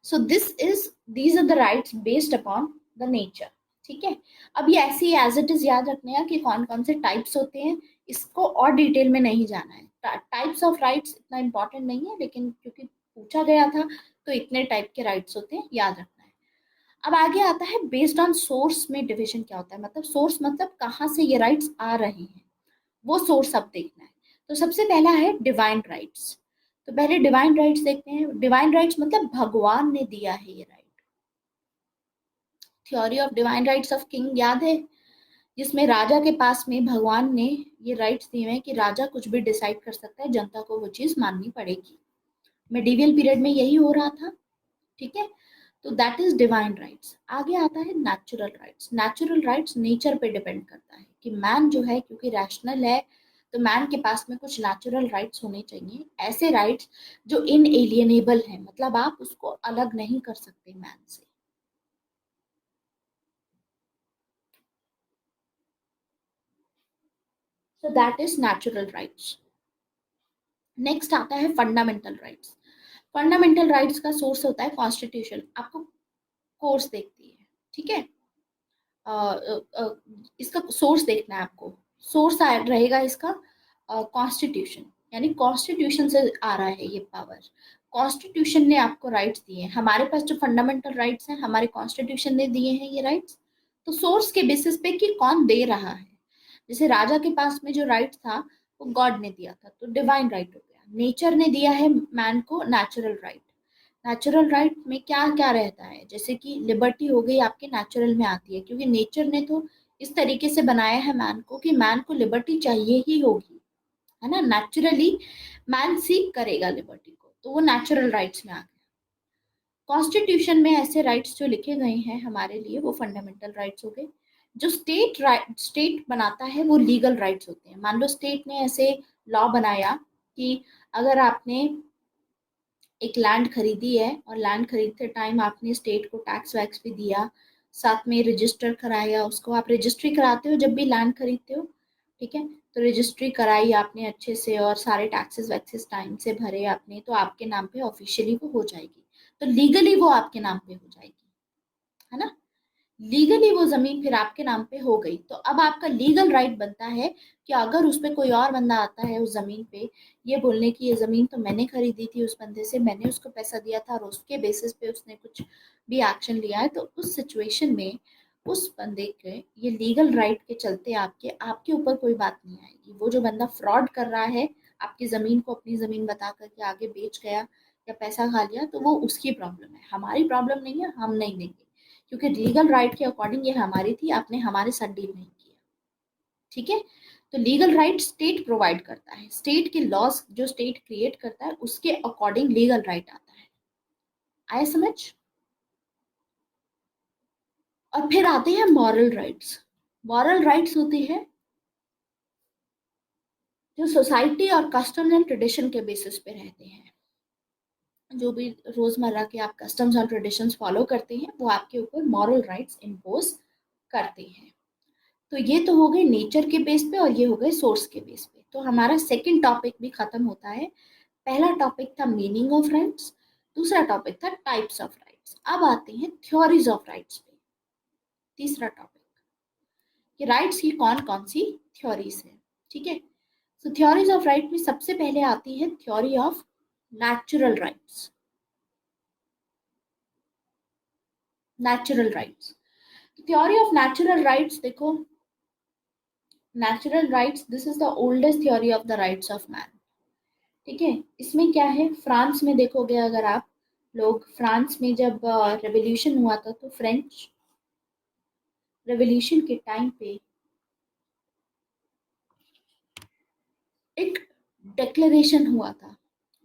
So these are the rights based upon the nature. ठीक है, अब ये ऐसे ही एज इट इज याद रखने हैं कि कौन कौन से टाइप्स होते हैं, इसको और डिटेल में नहीं जाना है। टाइप्स ऑफ राइट्स इतना इंपॉर्टेंट नहीं है, लेकिन क्योंकि पूछा गया था तो इतने टाइप के राइट्स होते हैं, याद रखना है। अब आगे आता है बेस्ड ऑन सोर्स में डिविजन क्या होता है, मतलब सोर्स मतलब कहाँ से ये राइट्स आ रहे हैं, वो सोर्स अब देखना है। तो सबसे पहला है डिवाइन राइट्स। तो पहले डिवाइन राइट्स देखते हैं। डिवाइन राइट्स मतलब भगवान ने दिया है ये right. Theory of divine rights of king याद है, जिसमें राजा के पास में भगवान ने ये राइट्स दिए हैं कि राजा कुछ भी डिसाइड कर सकता है, जनता को वो चीज माननी पड़ेगी। मेडिवियल पीरियड में यही हो रहा था। ठीक है, तो दैट इज डिवाइन राइट्स। आगे आता है natural rights. Natural rights nature पे डिपेंड करता है कि मैन जो है क्योंकि रैशनल है, तो मैन के पास में कुछ नेचुरल राइट्स होने चाहिए, ऐसे राइट्स जो इनएलियनेबल है, मतलब आप उसको अलग नहीं कर सकते मैन से। So that is natural rights. Next आता है फंडामेंटल राइट्स। फंडामेंटल राइट्स का सोर्स होता है कॉन्स्टिट्यूशन। आपको कोर्स देखती है, ठीक है। अ, इसका सोर्स देखना है आपको। सोर्स रहेगा इसका कॉन्स्टिट्यूशन, यानी कॉन्स्टिट्यूशन से आ रहा है ये पावर। कॉन्स्टिट्यूशन ने आपको राइट्स दिए हैं। हमारे पास जो फंडामेंटल राइट्स हैं हमारे कॉन्स्टिट्यूशन ने दिए हैं ये राइट्स। तो सोर्स के बेसिस पे कि कौन दे रहा है। जैसे राजा के पास में जो राइट था वो गॉड ने दिया था, तो डिवाइन राइट हो गया। नेचर ने दिया है मैन को नेचुरल राइट। नेचुरल राइट में क्या क्या रहता है, जैसे कि लिबर्टी हो गई आपके नेचुरल में आती है, क्योंकि नेचर ने तो इस तरीके से बनाया है मैन को कि मैन को लिबर्टी चाहिए ही होगी, है ना। नेचुरली मैन सीक करेगा लिबर्टी को, तो वो नेचुरल राइट्स में आ गया। कॉन्स्टिट्यूशन में ऐसे राइट्स जो लिखे गए हैं हमारे लिए वो फंडामेंटल राइट्स हो गए। जो स्टेट बनाता है वो लीगल राइट्स होते हैं। मान लो स्टेट ने ऐसे लॉ बनाया कि अगर आपने एक लैंड खरीदी है और लैंड खरीदते टाइम आपने स्टेट को टैक्स वैक्स भी दिया, साथ में रजिस्टर कराया उसको। आप रजिस्ट्री कराते हो जब भी लैंड खरीदते हो, ठीक है। तो रजिस्ट्री कराई आपने अच्छे से और सारे टैक्सेस वैक्सेस टाइम से भरे आपने, तो आपके नाम पे ऑफिशियली वो हो जाएगी। तो लीगली वो आपके नाम पे हो जाएगी, है ना। लीगली वो जमीन फिर आपके नाम पे हो गई। तो अब आपका लीगल राइट बनता है कि अगर उस पे कोई और बंदा आता है उस जमीन पे ये बोलने की ये जमीन तो मैंने खरीदी थी उस बंदे से, मैंने उसको पैसा दिया था और उसके बेसिस पे उसने कुछ भी एक्शन लिया है, तो उस सिचुएशन में उस बंदे के ये लीगल राइट के चलते आपके आपके ऊपर कोई बात नहीं आएगी। वो जो बंदा फ्रॉड कर रहा है आपकी जमीन को अपनी जमीन बता करके आगे बेच गया या पैसा खा लिया, तो वो उसकी प्रॉब्लम है, हमारी प्रॉब्लम नहीं है, हम नहीं देंगे। क्योंकि लीगल राइट के अकॉर्डिंग ये हमारी थी, आपने हमारे साथ डील नहीं किया, ठीक है। तो लीगल राइट स्टेट प्रोवाइड करता है। स्टेट के लॉज जो स्टेट क्रिएट करता है उसके अकॉर्डिंग लीगल राइट आता है। आया समझ। और फिर आते हैं मॉरल राइट्स। मॉरल राइट्स होते हैं जो सोसाइटी और कस्टम एंड ट्रेडिशन के बेसिस पे रहते हैं। जो भी रोजमर्रा के आप कस्टम्स और ट्रेडिशंस फॉलो करते हैं वो आपके ऊपर मॉरल राइट्स इम्पोज करते हैं। तो ये तो हो गए नेचर के बेस पे और ये हो गए सोर्स के बेस पे। तो हमारा सेकंड टॉपिक भी खत्म होता है। पहला टॉपिक था मीनिंग ऑफ राइट्स, दूसरा टॉपिक था टाइप्स ऑफ राइट्स। अब आते हैं थ्योरीज ऑफ राइट्स पे। तीसरा टॉपिक कि राइट्स की कौन कौन सी थ्योरीज है, ठीक है। तो थ्योरीज ऑफ राइट में सबसे पहले आती है theory of natural rights. Natural rights, theory of natural rights देखो। Natural rights this is the oldest theory of the rights of man, ठीक है। इसमें क्या है, फ्रांस में देखोगे अगर आप लोग, फ्रांस में जब रेवोल्यूशन हुआ था तो फ्रेंच रेवोल्यूशन के टाइम पे एक डिक्लेरेशन हुआ था।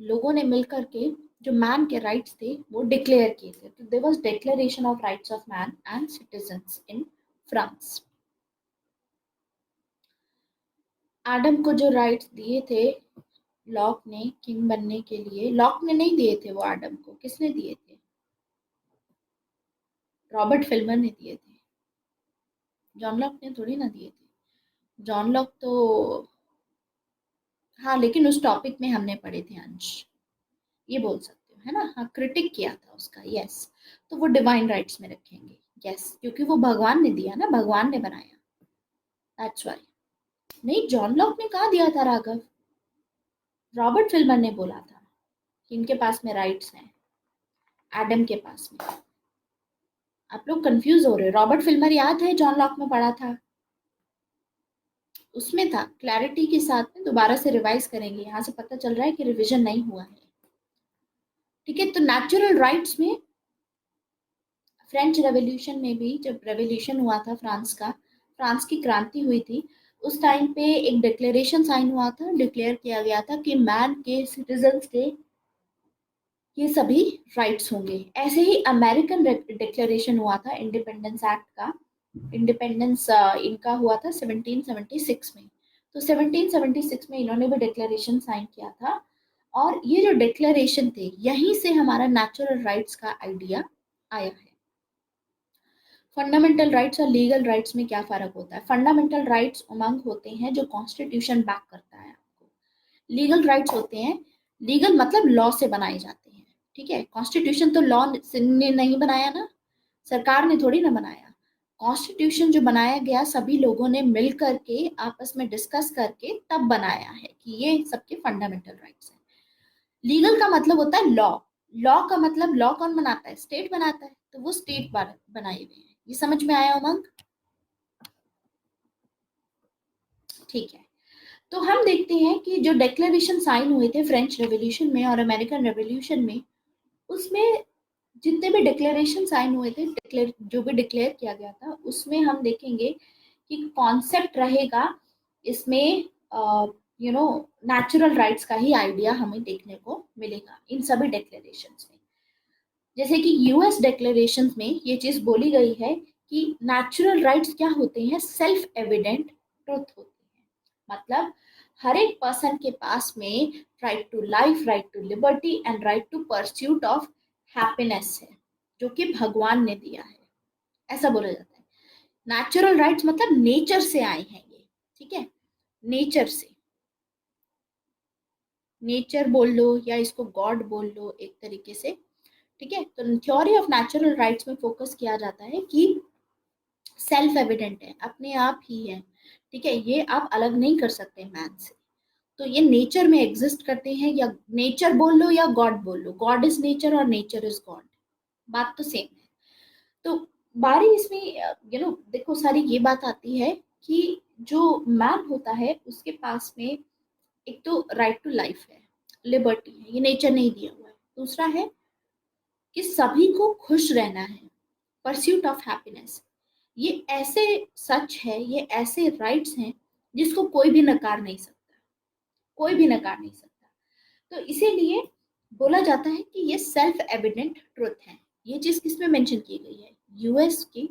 लोगों ने मिलकर के जो मैन के राइट्स थे वो डिक्लेयर किए थे। तो there was declaration of rights of man and citizens in France. Adam को जो राइट्स दिए थे लॉक ने किंग बनने के लिए, लॉक ने नहीं दिए थे वो एडम को, किसने दिए थे, रॉबर्ट फिल्मर ने दिए थे। जॉन लॉक ने थोड़ी ना दिए थे। जॉन लॉक तो, हाँ लेकिन उस टॉपिक में हमने पढ़े थे अंश, ये बोल सकते हो, है ना। हाँ क्रिटिक किया था उसका, यस। तो वो डिवाइन राइट्स में रखेंगे, यस, क्योंकि वो भगवान ने दिया ना, भगवान ने बनाया, दैट्स व्हाई। नहीं, जॉन लॉक ने कहा दिया था राघव, रॉबर्ट फिल्मर ने बोला था कि इनके पास में राइट्स हैं एडम के पास में। आप लोग कंफ्यूज हो रहे हो। रॉबर्ट फिल्मर याद है जॉन लॉक में पढ़ा था, उसमें था। क्लैरिटी के साथ में दोबारा से रिवाइज करेंगे, यहाँ से पता चल रहा है कि रिवीजन नहीं हुआ है, ठीक है। तो नेचुरल राइट्स में फ्रेंच रेवोल्यूशन में भी जब रेवोल्यूशन हुआ था फ्रांस का, फ्रांस की क्रांति हुई थी, उस टाइम पे एक डिक्लेरेशन साइन हुआ था, डिक्लेयर किया गया था कि मैन के सिटीजन्स के ये सभी राइट्स होंगे। ऐसे ही अमेरिकन डिक्लेरेशन हुआ था इंडिपेंडेंस एक्ट का। इंडिपेंडेंस इनका हुआ था 1776 में। तो 1776 में इन्होंने भी डिक्लेरेशन साइन किया था। और ये जो डिक्लेरेशन थे यहीं से हमारा नेचुरल राइट्स का आइडिया आया है। फंडामेंटल राइट्स और लीगल राइट्स में क्या फर्क होता है? फंडामेंटल राइट्स उमंग होते हैं जो कॉन्स्टिट्यूशन बैक करता है आपको। लीगल राइट्स होते हैं, लीगल मतलब लॉ से बनाए जाते हैं, ठीक है। कॉन्स्टिट्यूशन तो लॉ ने नहीं बनाया ना, सरकार ने थोड़ी ना बनाया। कॉन्स्टिट्यूशन जो बनाया गया सभी लोगों ने मिल करके आपस में डिस्कस करके तब बनाया है कि ये सबके फंडामेंटल राइट्स हैं। लीगल का मतलब होता है लॉ। लॉ का मतलब लॉ कौन बनाता है? स्टेट बनाता है, तो वो स्टेट बनाए हुए हैं। ये समझ में आया उमंग? ठीक है। तो हम देखते हैं कि जो डिक्लेरेशन साइन हुए थे फ्रेंच रेवोल्यूशन में और अमेरिकन रेवोल्यूशन में, उसमें जितने भी डिक्लेरेशन साइन हुए थे, जो भी डिक्लेयर किया गया था, उसमें हम देखेंगे कि कॉन्सेप्ट रहेगा इसमें नेचुरल राइट्स का ही आइडिया हमें देखने को मिलेगा इन सभी डिक्लेरेशंस में। जैसे कि यूएस डिक्लेरेशन में ये चीज बोली गई है कि नेचुरल राइट्स क्या होते हैं? सेल्फ एविडेंट ट्रुथ होती है। मतलब हर एक पर्सन के पास में right to life, right to liberty and right to pursuit of happiness है, जो कि भगवान ने दिया है, ऐसा बोला जाता है। नेचुरल राइट्स मतलब नेचर से आए हैं ये, ठीक है, नेचर से। नेचर बोल लो या इसको गॉड बोल लो एक तरीके से, ठीक है। तो थ्योरी ऑफ नेचुरल राइट्स में फोकस किया जाता है कि सेल्फ एविडेंट है, अपने आप ही है, ठीक है, ये आप अलग नहीं कर सकते मैन से। तो ये नेचर में एग्जिस्ट करते हैं, या नेचर बोल लो या गॉड बोल लो, गॉड इज नेचर और नेचर इज गॉड, बात तो सेम है। तो बारी इसमें देखो सारी ये बात आती है कि जो मैन होता है उसके पास में एक तो राइट टू लाइफ है, लिबर्टी है, ये नेचर नहीं दिया हुआ है। दूसरा है कि सभी को खुश रहना है, परस्यूट ऑफ हैप्पीनेस। ये ऐसे सच है, ये ऐसे राइट्स हैं जिसको कोई भी नकार नहीं सकता, कोई भी नकार नहीं सकता। तो इसीलिए बोला जाता है कि ये सेल्फ एविडेंट ट्रुथ है। ये चीज किसमें मेंशन की गई है? यूएस की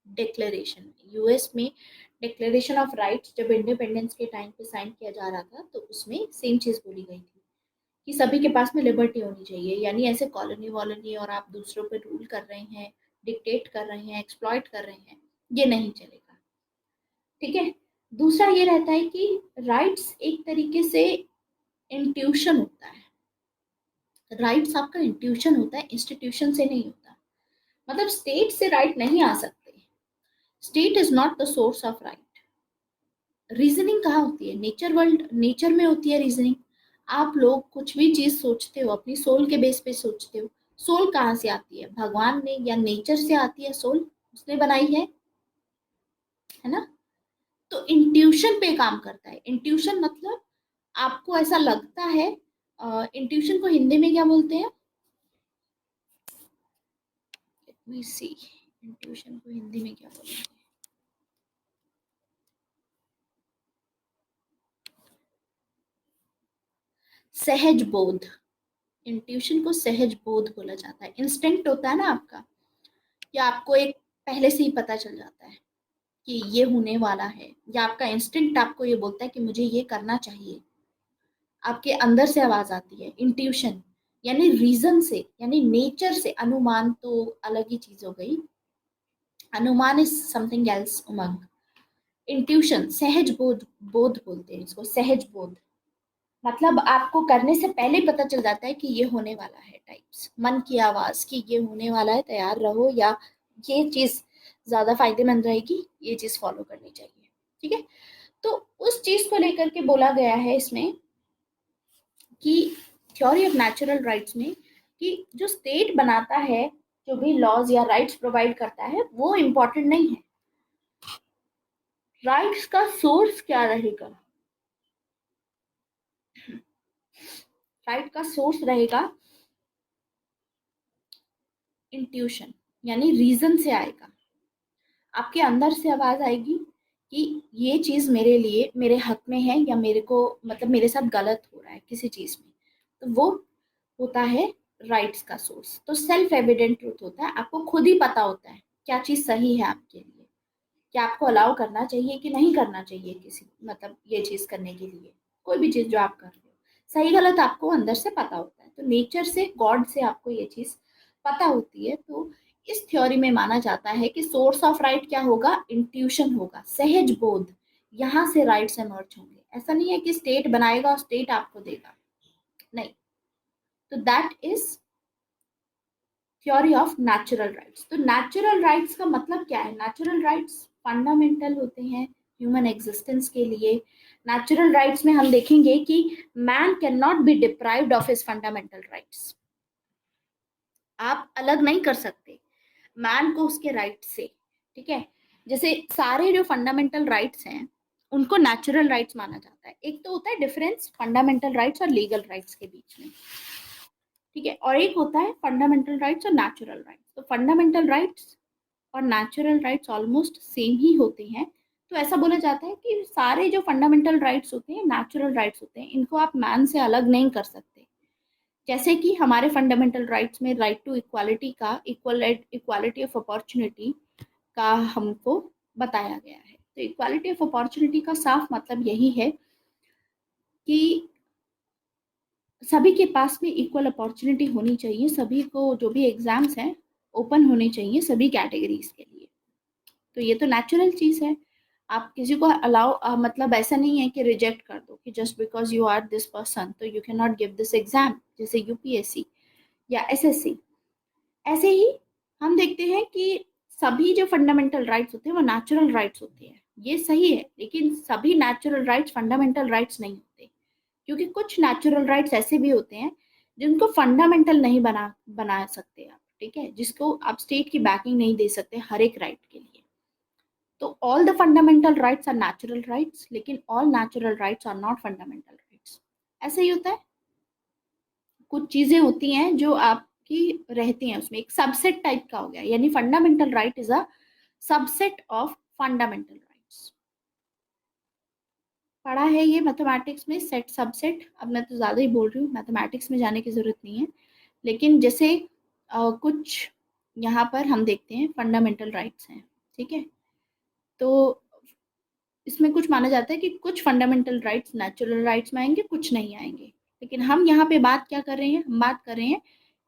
डिक्लेरेशन में। यूएस में डिक्लेरेशन ऑफ राइट्स जब इंडिपेंडेंस के टाइम पे साइन किया जा रहा था, तो उसमें सेम चीज बोली गई थी कि सभी के पास में लिबर्टी होनी चाहिए। यानी ऐसे कॉलोनी वॉलोनी और आप दूसरों पे रूल कर रहे हैं, डिक्टेट कर रहे हैं, एक्सप्लॉइट कर रहे हैं, ये नहीं चलेगा, ठीक है। दूसरा ये रहता है कि राइट्स एक तरीके से इंट्यूशन होता है। राइट्स आपका इंट्यूशन होता है, इंस्टीट्यूशन से नहीं होता। मतलब स्टेट से राइट नहीं आ सकते। State is not the source of right. Reasoning कहाँ होती है? नेचर वर्ल्ड, नेचर में होती है रीजनिंग। आप लोग कुछ भी चीज सोचते हो अपनी सोल के बेस पे सोचते हो। सोल कहाँ से आती है? भगवान ने या नेचर से आती है सोल, उसने बनाई है ना। तो इंट्यूशन पे काम करता है। इंट्यूशन मतलब आपको ऐसा लगता है। इंट्यूशन को हिंदी में क्या बोलते हैं? लेट मी सी, इंट्यूशन को हिंदी में क्या बोलते हैं? सहज बोध। इंट्यूशन को सहज बोध बोला जाता है। इंस्टिंक्ट होता है ना आपका, या आपको एक पहले से ही पता चल जाता है कि ये होने वाला है, या आपका इंस्टिंक्ट आपको ये बोलता है कि मुझे ये करना चाहिए। आपके अंदर से आवाज आती है, इंट्यूशन। यानी रीजन से, यानी नेचर से। अनुमान तो अलग ही चीज हो गई, अनुमान is something else Umang. Intuition, सहज बोध, बोध बोलते हैं इसको, सहज बोध। मतलब आपको करने से पहले पता चल जाता है कि ये होने वाला है, टाइप्स मन की आवाज कि ये होने वाला है, तैयार रहो, या ये चीज ज्यादा फायदेमंद रहेगी, ये चीज फॉलो करनी चाहिए, ठीक है। तो उस चीज को लेकर के बोला गया है इसमें कि थ्योरी ऑफ नेचुरल राइट्स में कि जो स्टेट बनाता है, जो भी लॉज या राइट्स प्रोवाइड करता है, वो इम्पोर्टेंट नहीं है। राइट्स का सोर्स क्या रहेगा? राइट का सोर्स रहेगा इंट्यूशन, यानी रीजन से आएगा। आपके अंदर से आवाज आएगी कि ये चीज मेरे लिए, मेरे हक में है, या मेरे को मतलब मेरे साथ गलत हो रहा है किसी चीज में। तो वो होता है राइट्स का सोर्स। तो सेल्फ एविडेंट ट्रूथ होता है, आपको खुद ही पता होता है क्या चीज सही है आपके लिए, क्या आपको अलाउ करना चाहिए कि नहीं करना चाहिए किसी, मतलब ये चीज करने के लिए। कोई भी चीज जो आप कर रहे हो, सही गलत आपको अंदर से पता होता है। तो नेचर से, गॉड से आपको ये चीज पता होती है। तो इस थ्योरी में माना जाता है कि सोर्स ऑफ राइट क्या होगा, इंट्यूशन होगा, सहज बोध, यहाँ से राइट्स एमर्ज होंगे। ऐसा नहीं है कि स्टेट बनाएगा और स्टेट आपको देगा, नहीं। तो that is theory of natural rights. तो नेचुरल राइट्स का मतलब क्या है, नेचुरल राइट्स फंडामेंटल होते हैं ह्यूमन एग्जिस्टेंस के लिए। नेचुरल राइट्स में हम देखेंगे कि man can not B deprived of his fundamental rights. आप अलग नहीं कर सकते मैन को उसके राइट से, ठीक है। जैसे सारे जो फंडामेंटल राइट्स हैं उनको नेचुरल राइट्स माना जाता है। एक तो होता है डिफरेंस फंडामेंटल राइट्स और लीगल राइट्स के बीच में, ठीक है, और एक होता है फंडामेंटल राइट्स और नेचुरल राइट्स। तो फंडामेंटल राइट्स और नेचुरल राइट्स ऑलमोस्ट सेम ही होते हैं। तो ऐसा बोला जाता है कि सारे जो फंडामेंटल राइट्स होते हैं, नेचुरल राइट्स होते हैं, इनको आप मैन से अलग नहीं कर सकते। जैसे कि हमारे फंडामेंटल राइट्स में राइट टू इक्वालिटी का, इक्वालिटी ऑफ अपॉर्चुनिटी का हमको बताया गया है। तो इक्वालिटी ऑफ अपॉर्चुनिटी का साफ मतलब यही है कि सभी के पास में इक्वल अपॉर्चुनिटी होनी चाहिए, सभी को जो भी एग्जाम्स हैं ओपन होने चाहिए सभी कैटेगरीज के लिए। तो ये तो नेचुरल चीज़ है। आप किसी को अलाउ मतलब ऐसा नहीं है कि रिजेक्ट कर दो कि just because you are this person तो you can not give this exam, जैसे यूपीएससी या एसएससी। ऐसे ही हम देखते हैं कि सभी जो फंडामेंटल राइट्स होते हैं वो नेचुरल राइट्स होते हैं, ये सही है, लेकिन सभी नेचुरल राइट्स फंडामेंटल राइट्स नहीं होते। क्योंकि कुछ नेचुरल राइट्स ऐसे भी होते हैं जिनको फंडामेंटल नहीं बना बना सकते आप, ठीक है, जिसको आप स्टेट की बैकिंग नहीं दे सकते हर एक राइट के लिए। तो all the fundamental rights are natural rights, लेकिन all natural rights are not fundamental rights. ऐसे ही होता है, कुछ चीजें होती हैं जो आपकी रहती हैं उसमें, एक सबसेट टाइप का हो गया, यानी fundamental right is a subset of fundamental rights. पढ़ा है ये मैथमेटिक्स में, सेट सबसेट। अब मैं तो ज़्यादा ही बोल रही हूँ, मैथमेटिक्स में जाने की ज़रूरत नहीं है। लेकिन जैसे कुछ यहाँ पर हम देखते हैं फंडामेंटल राइट्स हैं, ठीक है। तो इसमें कुछ माना जाता है कि कुछ फंडामेंटल राइट्स नेचुरल राइट्स में आएंगे, कुछ नहीं आएंगे। लेकिन हम यहाँ पे बात क्या कर रहे हैं, हम बात कर रहे हैं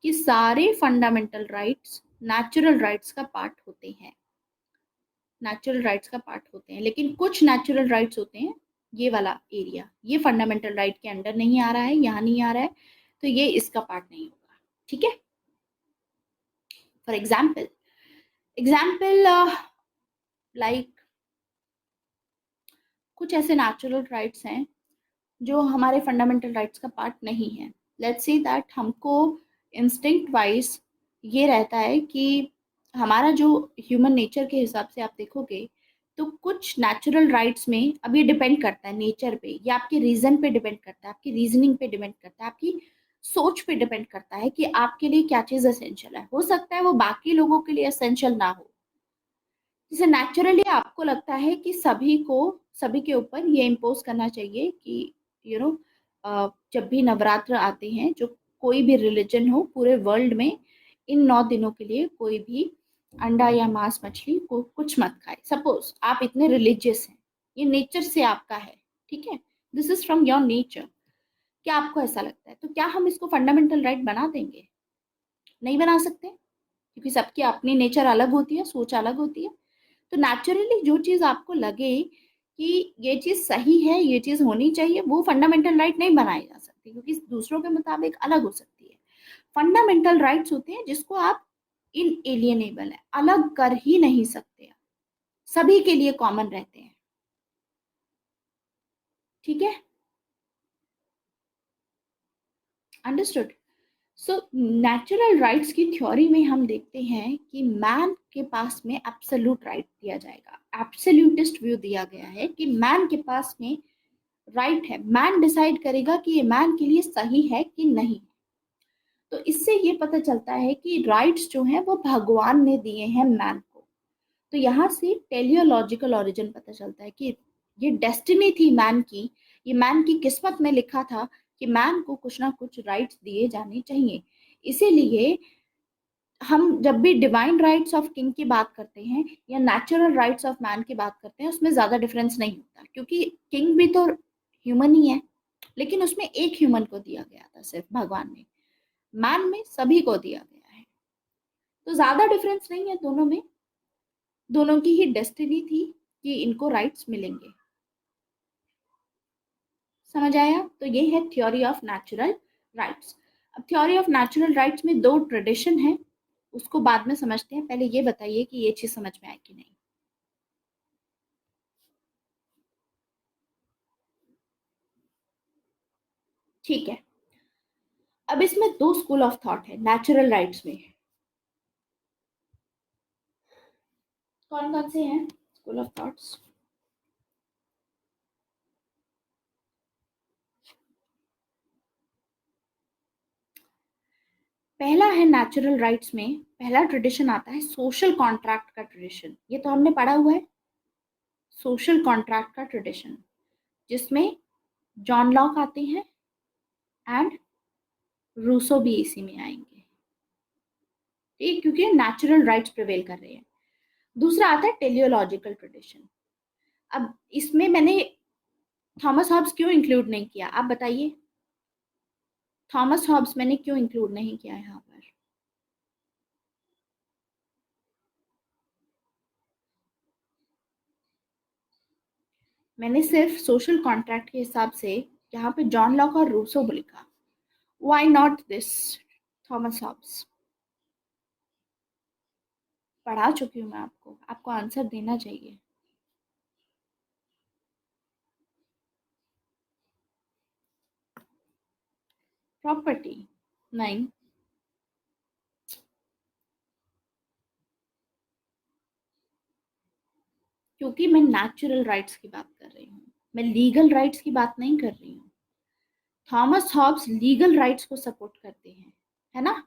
कि सारे फंडामेंटल राइट्स नेचुरल राइट्स का पार्ट होते हैं, नेचुरल राइट्स का पार्ट होते हैं। लेकिन कुछ नेचुरल राइट्स होते हैं, ये वाला एरिया ये फंडामेंटल राइट के अंडर नहीं आ रहा है, यहाँ नहीं आ रहा है, तो ये इसका पार्ट नहीं होगा, ठीक है। फॉर एग्जाम्पल, लाइक कुछ ऐसे नेचुरल राइट्स हैं जो हमारे फंडामेंटल राइट्स का पार्ट नहीं है। लेट्स सी दैट हमको इंस्टिंक्ट वाइज ये रहता है कि हमारा जो ह्यूमन नेचर के हिसाब से आप देखोगे तो कुछ नेचुरल राइट्स में, अब ये डिपेंड करता है नेचर पे, या आपके रीजन पे डिपेंड करता है, आपकी रीजनिंग पे डिपेंड करता है, आपकी सोच पे डिपेंड करता है कि आपके लिए क्या चीज़ एसेंशियल है। हो सकता है वो बाकी लोगों के लिए एसेंशियल ना हो। जैसे नेचुरली आपको लगता है कि सभी के ऊपर ये इम्पोज करना चाहिए कि यू नो जब भी नवरात्र आते हैं, जो कोई भी रिलीजन हो पूरे वर्ल्ड में, इन 9 दिनों के लिए कोई भी अंडा या मांस मछली को कुछ मत खाए। सपोज आप इतने रिलीजियस हैं, ये नेचर से आपका है, ठीक है, this is from your nature. क्या आपको ऐसा लगता है? तो क्या हम इसको फंडामेंटल राइट बना देंगे? नहीं बना सकते, क्योंकि सबकी अपनी नेचर अलग होती है, सोच अलग होती है। तो नेचुरली जो चीज आपको लगे कि ये चीज सही है, ये चीज होनी चाहिए, वो फंडामेंटल राइट नहीं बनाई जा सकती, क्योंकि दूसरों के मुताबिक अलग हो सकती है। फंडामेंटल राइट्स होते हैं जिसको आप इनएलियनेबल है, अलग कर ही नहीं सकते, सभी के लिए कॉमन रहते हैं, ठीक है, अंडरस्टूड। सो नेचुरल राइट्स की थ्योरी में हम देखते हैं कि मैन के पास में एब्सोल्यूट राइट दिया जाएगा, एब्सोल्यूटिस्ट व्यू दिया गया है कि मैन के पास में राइट है, मैन डिसाइड करेगा कि ये मैन के लिए सही है कि नहीं। तो इससे ये पता चलता है कि राइट्स जो हैं वो भगवान ने दिए हैं मैन को। तो यहाँ से टेलियोलॉजिकल ओरिजिन पता चलता है कि ये डेस्टिनी थी मैन की, ये मैन की किस्मत में लिखा था कि मैन को कुछ ना कुछ राइट्स दिए जाने चाहिए। इसीलिए हम जब भी डिवाइन राइट्स ऑफ किंग की बात करते हैं या नेचुरल राइट्स ऑफ मैन की बात करते हैं, उसमें ज्यादा डिफरेंस नहीं होता, क्योंकि किंग भी तो ह्यूमन ही है, लेकिन उसमें एक ह्यूमन को दिया गया था सिर्फ भगवान ने, मैन में सभी को दिया गया है। तो ज्यादा डिफरेंस नहीं है दोनों में, दोनों की ही डेस्टिनी थी कि इनको राइट्स मिलेंगे। समझ आया? तो ये है थ्योरी ऑफ नेचुरल राइट्स। अब थ्योरी ऑफ नेचुरल राइट्स में दो ट्रेडिशन है, उसको बाद में समझते हैं। पहले ये बताइए कि ये चीज समझ में आए कि नहीं। ठीक है, अब इसमें दो स्कूल ऑफ थॉट है नेचुरल राइट्स में। कौन कौन से हैं स्कूल ऑफ थॉट्स? पहला है नेचुरल राइट्स में, पहला ट्रेडिशन आता है सोशल कॉन्ट्रैक्ट का ट्रेडिशन। ये तो हमने पढ़ा हुआ है, सोशल कॉन्ट्रैक्ट का ट्रेडिशन, जिसमें जॉन लॉक आते हैं एंड रूसो भी इसी में आएंगे। ठीक, क्योंकि नेचुरल राइट्स प्रिवेल कर रहे हैं। दूसरा आता है टेलियोलॉजिकल ट्रेडिशन। अब इसमें मैंने थॉमस हॉब्स क्यों इंक्लूड नहीं किया, आप बताइए। थॉमस हॉब्स मैंने क्यों इंक्लूड नहीं किया यहाँ पर? मैंने सिर्फ सोशल कॉन्ट्रैक्ट के हिसाब से यहाँ पे जॉन लॉक और रूसो लिखा। Why not this Thomas Hobbes? पढ़ा चुकी हूँ मैं आपको, आपको आंसर देना चाहिए। प्रॉपर्टी नहीं, क्योंकि मैं नेचुरल राइट्स की बात कर रही हूँ, मैं लीगल राइट्स की बात नहीं कर रही हूँ। थॉमस हॉब्स लीगल राइट्स को सपोर्ट करते हैं, है ना।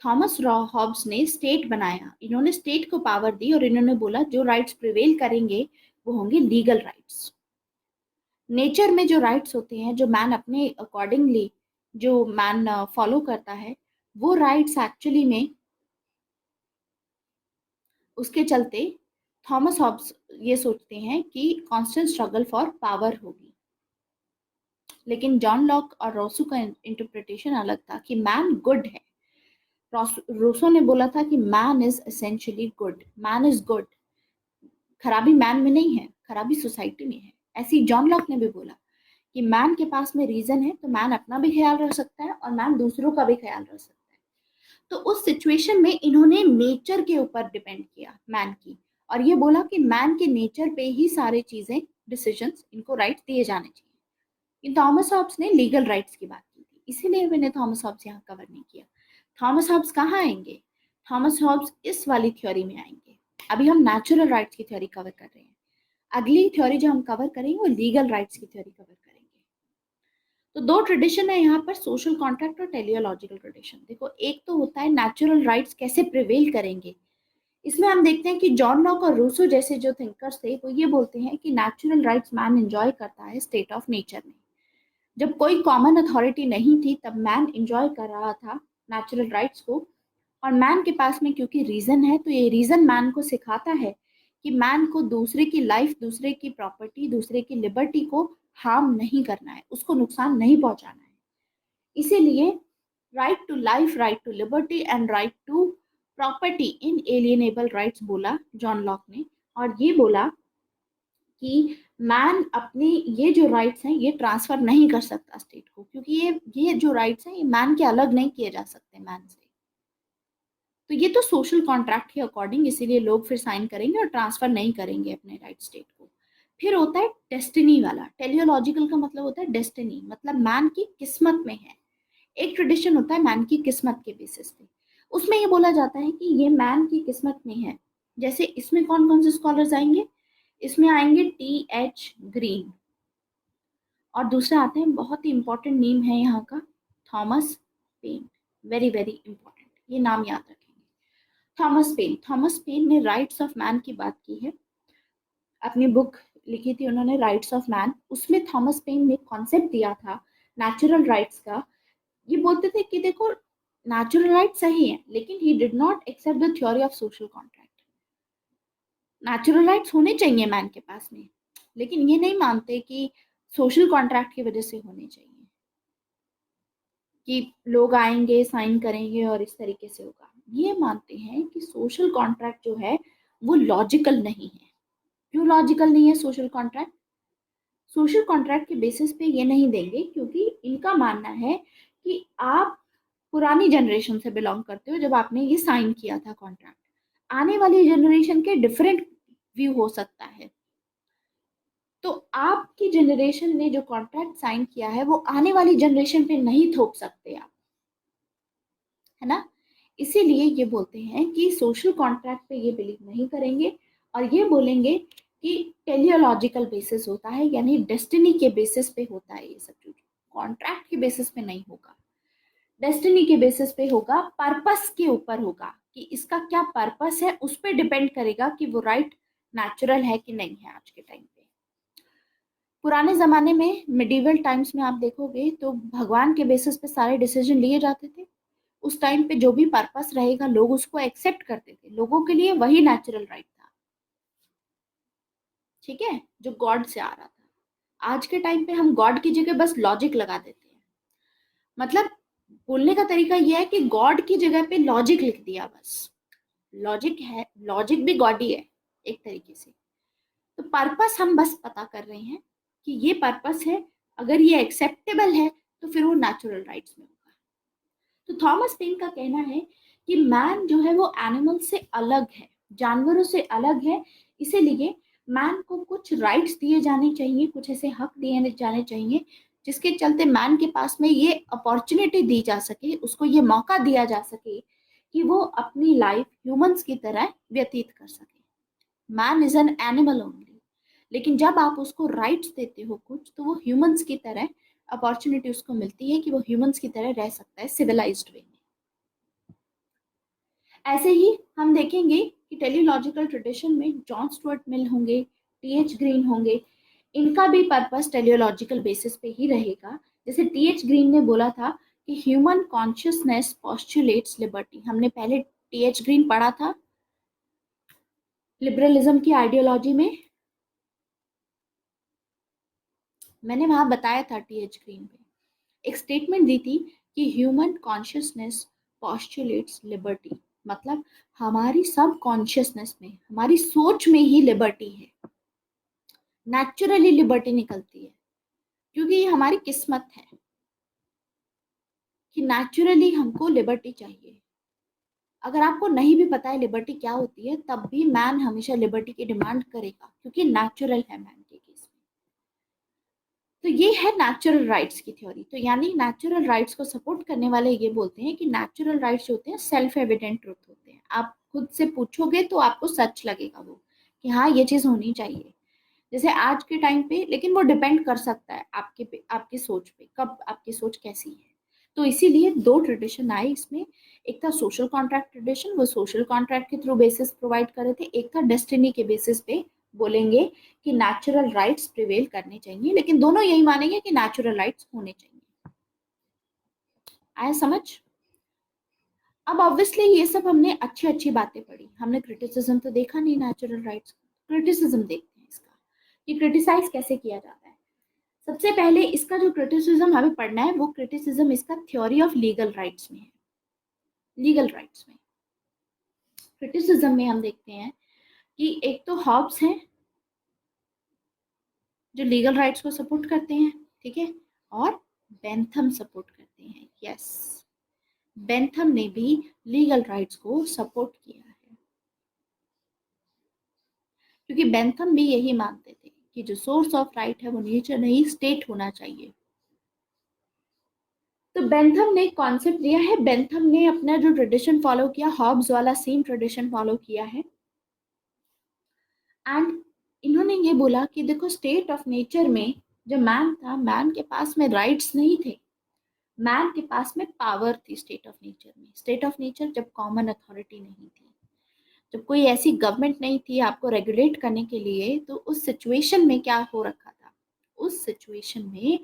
थॉमस हॉब्स ने स्टेट बनाया, इन्होंने स्टेट को पावर दी और इन्होंने बोला जो राइट्स प्रिवेल करेंगे वो होंगे लीगल राइट्स। नेचर में जो राइट्स होते हैं, जो मैन अपने अकॉर्डिंगली जो मैन फॉलो करता है, वो राइट्स एक्चुअली में उसके चलते थॉमस हॉब्स ये सोचते हैं कि कांस्टेंट स्ट्रगल फॉर पावर होगी। लेकिन जॉन लॉक और रोसो का इंटरप्रिटेशन अलग था कि मैन गुड है। रोसो ने बोला था कि man is essentially good, man is good, खराबी मैन में नहीं है, खराबी सोसाइटी में है। ऐसी जॉन लॉक ने भी बोला कि मैन के पास में रीजन है तो मैन अपना भी ख्याल रख सकता है और मैन दूसरों का भी ख्याल रख सकता है। तो उस सिचुएशन में इन्होंने नेचर के ऊपर डिपेंड किया मैन की, और ये बोला कि मैन के नेचर पे ही सारी चीजें, डिसीजंस, इनको राइट दिए जाने चाहिए। इन थॉमस हॉब्स ने लीगल राइट्स की बात की थी, इसीलिए मैंने थॉमस हॉब्स यहाँ कवर नहीं किया। थॉमस हॉब्स कहाँ आएंगे? थॉमस हॉब्स इस वाली थ्योरी में आएंगे। अभी हम नेचुरल राइट्स की थ्योरी कवर कर रहे हैं, अगली थ्योरी जो हम कवर करेंगे वो लीगल राइट्स की थ्योरी कवर करेंगे। तो दो ट्रेडिशन है यहाँ पर, सोशल कॉन्ट्रैक्ट और टेलियोलॉजिकल ट्रेडिशन। देखो, एक तो होता है नेचुरल राइट्स कैसे प्रिवेल करेंगे। इसमें हम देखते हैं कि जॉन लॉक और रूसो जैसे जो थिंकर्स थे वो ये बोलते हैं कि नेचुरल राइट्स मैन एंजॉय करता है स्टेट ऑफ नेचर में। जब कोई कॉमन अथॉरिटी नहीं थी तब मैन एंजॉय कर रहा था नेचुरल राइट्स को, और मैन के पास में क्योंकि रीजन है तो ये रीजन मैन को सिखाता है कि मैन को दूसरे की लाइफ, दूसरे की प्रॉपर्टी, दूसरे की लिबर्टी को हार्म नहीं करना है, उसको नुकसान नहीं पहुंचाना है। इसीलिए right to life, right to liberty and right to property, inalienable rights बोला जॉन लॉक ने। और ये बोला कि मैन अपने ये जो राइट्स हैं ये ट्रांसफर नहीं कर सकता स्टेट को, क्योंकि ये जो राइट्स हैं ये मैन के अलग नहीं किए जा सकते मैन से। तो ये तो सोशल कॉन्ट्रैक्ट के अकॉर्डिंग, इसीलिए लोग फिर साइन करेंगे और ट्रांसफर नहीं करेंगे अपने राइट स्टेट को। फिर होता है डेस्टिनी वाला। टेलियोलॉजिकल का मतलब होता है डेस्टिनी, मतलब मैन की किस्मत में है। एक ट्रेडिशन होता है मैन की किस्मत के बेसिस पे, उसमें ये बोला जाता है कि ये मैन की किस्मत में है। जैसे इसमें कौन कौन से स्कॉलर्स आएंगे? इसमें आएंगे T.H. ग्रीन, और दूसरा आते हैं, बहुत ही इंपॉर्टेंट नेम है यहाँ का, Thomas pen. Very very important, ये नाम याद रखेंगे। थॉमस पेन, थॉमस पेन ने राइट्स ऑफ मैन की बात की है, अपनी बुक लिखी थी उन्होंने राइट्स ऑफ मैन। उसमें थॉमस पेन ने कॉन्सेप्ट दिया था नेचुरल राइट्स का। ये बोलते थे कि देखो, नेचुरल राइट सही है, लेकिन he did not accept the theory of social contract. Natural rights होने चाहिए मैन के पास में, लेकिन ये नहीं मानते कि सोशल कॉन्ट्रैक्ट की वजह से होने चाहिए, कि लोग आएंगे साइन करेंगे और इस तरीके से होगा। ये मानते हैं कि सोशल कॉन्ट्रैक्ट जो है वो लॉजिकल नहीं है। क्यों लॉजिकल नहीं है सोशल कॉन्ट्रैक्ट? सोशल कॉन्ट्रैक्ट के बेसिस पे ये नहीं देंगे क्योंकि इनका मानना है कि आप पुरानी जनरेशन से बिलोंग करते हो जब आपने ये साइन किया था कॉन्ट्रैक्ट। आने वाली जनरेशन के डिफरेंट व्यू हो सकता है, तो आपकी जनरेशन ने जो कॉन्ट्रैक्ट साइन किया है वो आने वाली जनरेशन पे नहीं थोप सकते आप, है ना। इसीलिए ये बोलते हैं कि सोशल कॉन्ट्रैक्ट पे ये बिलीव नहीं करेंगे और ये बोलेंगे कि टेलियोलॉजिकल बेसिस होता है, यानी डेस्टिनी के बेसिस पे होता है ये सब चीज। कॉन्ट्रैक्ट के बेसिस पे नहीं होगा, डेस्टिनी के बेसिस पे होगा, पर्पस के ऊपर होगा कि इसका क्या पर्पस है, उस पर डिपेंड करेगा कि वो राइट नेचुरल है कि नहीं है। आज के टाइम पे, पुराने जमाने में मिडिवल टाइम्स में आप देखोगे तो भगवान के बेसिस पे सारे डिसीजन लिए जाते थे। उस टाइम पे जो भी पर्पस रहेगा लोग उसको एक्सेप्ट करते थे, लोगों के लिए वही नेचुरल राइट था, ठीक है, जो गॉड से आ रहा था। आज के टाइम पे हम गॉड की जगह बस लॉजिक लगा देते हैं, मतलब बोलने का तरीका यह है कि गॉड की जगह पे लॉजिक लिख दिया बस। लॉजिक है, लॉजिक भी गॉड ही है एक तरीके से। तो पर्पस हम बस पता कर रहे हैं कि ये पर्पस है, अगर ये एक्सेप्टेबल है तो फिर वो नेचुरल राइट्स में होगा। तो थॉमस पेन का कहना है कि मैन जो है वो एनिमल से अलग है, जानवरों से अलग है, इसीलिए मैन को कुछ राइट्स दिए जाने चाहिए, कुछ ऐसे हक दिए जाने चाहिए जिसके चलते मैन के पास में ये अपॉर्चुनिटी दी जा सके, उसको ये मौका दिया जा सके कि वो अपनी लाइफ ह्यूमंस की तरह व्यतीत कर सके। Man is an animal only, लेकिन जब आप उसको राइट्स देते हो कुछ, तो वो ह्यूमंस की तरह अपॉर्चुनिटी उसको मिलती है कि वो ह्यूमंस की तरह रह सकता है सिविलाइज्ड वे में। ऐसे ही हम देखेंगे कि टेलीलॉजिकल ट्रेडिशन में जॉन स्टुअर्ट मिल होंगे, टीएच ग्रीन होंगे, इनका भी पर्पस टेलीलॉजिकल बेसिस पे ही रहेगा। जैसे टीएच ग्रीन ने बोला था कि ह्यूमन कॉन्शियसनेस पॉस्टुलेट्स लिबर्टी। हमने पहले टीएच ग्रीन पढ़ा था लिबरलिज्म की आइडियोलॉजी में, मैंने वहां बताया था टीएच ग्रीन पे एक स्टेटमेंट दी थी कि ह्यूमन कॉन्शियसनेस पॉस्टुलेट्स लिबर्टी, मतलब हमारी सब कॉन्शियसनेस में, हमारी सोच में ही लिबर्टी है, नेचुरली लिबर्टी निकलती है, क्योंकि ये हमारी किस्मत है कि नेचुरली हमको लिबर्टी चाहिए। अगर आपको नहीं भी पता है लिबर्टी क्या होती है, तब भी मैन हमेशा लिबर्टी की डिमांड करेगा क्योंकि नेचुरल है मैन के केस में। तो ये है नेचुरल राइट्स की थ्योरी। तो यानी नेचुरल राइट्स को सपोर्ट करने वाले ये बोलते हैं कि नेचुरल राइट्स होते हैं सेल्फ एविडेंट ट्रुथ होते हैं, आप खुद से पूछोगे तो आपको सच लगेगा वो, कि हाँ ये चीज होनी चाहिए। जैसे आज के टाइम पे, लेकिन वो डिपेंड कर सकता है आपके पे, आपकी सोच पे, कब आपकी सोच कैसी है। तो इसीलिए दो ट्रेडिशन आए इसमें, एक था सोशल कॉन्ट्रैक्ट ट्रेडिशन, वो सोशल कॉन्ट्रैक्ट के थ्रू बेसिस प्रोवाइड करे थे, एक था डेस्टिनी के बेसिस पे बोलेंगे कि नेचुरल राइट्स प्रिवेल करने चाहिए, लेकिन दोनों यही मानेंगे कि नेचुरल राइट्स होने चाहिए। आया समझ? अब ऑब्वियसली ये सब हमने अच्छी अच्छी बातें पढ़ी, हमने क्रिटिसिज्म तो देखा नहीं नेचुरल राइट्स। क्रिटिसिज्म देखते हैं इसका कि क्रिटिसाइज कैसे किया जाता है। सबसे पहले इसका जो क्रिटिसिज्म हमें पढ़ना है वो क्रिटिसिज्म इसका थ्योरी ऑफ लीगल राइट्स में है। लीगल राइट्स में क्रिटिसिज्म में हम देखते हैं कि एक तो हॉब्स हैं जो लीगल राइट्स को सपोर्ट करते हैं, ठीक है, और बेंथम सपोर्ट करते हैं। यस, बेंथम ने भी लीगल राइट्स को सपोर्ट किया है, क्योंकि बेंथम भी यही मानते थे कि जो सोर्स ऑफ राइट है वो नेचर नहीं स्टेट होना चाहिए। तो बेंथम ने कॉन्सेप्ट दिया है, बेंथम ने अपना जो ट्रेडिशन फॉलो किया, हॉब्स वाला सेम ट्रेडिशन फॉलो किया है। एंड इन्होंने ये बोला कि देखो स्टेट ऑफ नेचर में जो मैन था, मैन के पास में राइट्स नहीं थे, मैन के पास में पावर थी। स्टेट ऑफ नेचर में, स्टेट ऑफ नेचर जब कॉमन अथॉरिटी नहीं थी, जब कोई ऐसी गवर्नमेंट नहीं थी आपको रेगुलेट करने के लिए, तो उस सिचुएशन में क्या हो रखा था, उस सिचुएशन में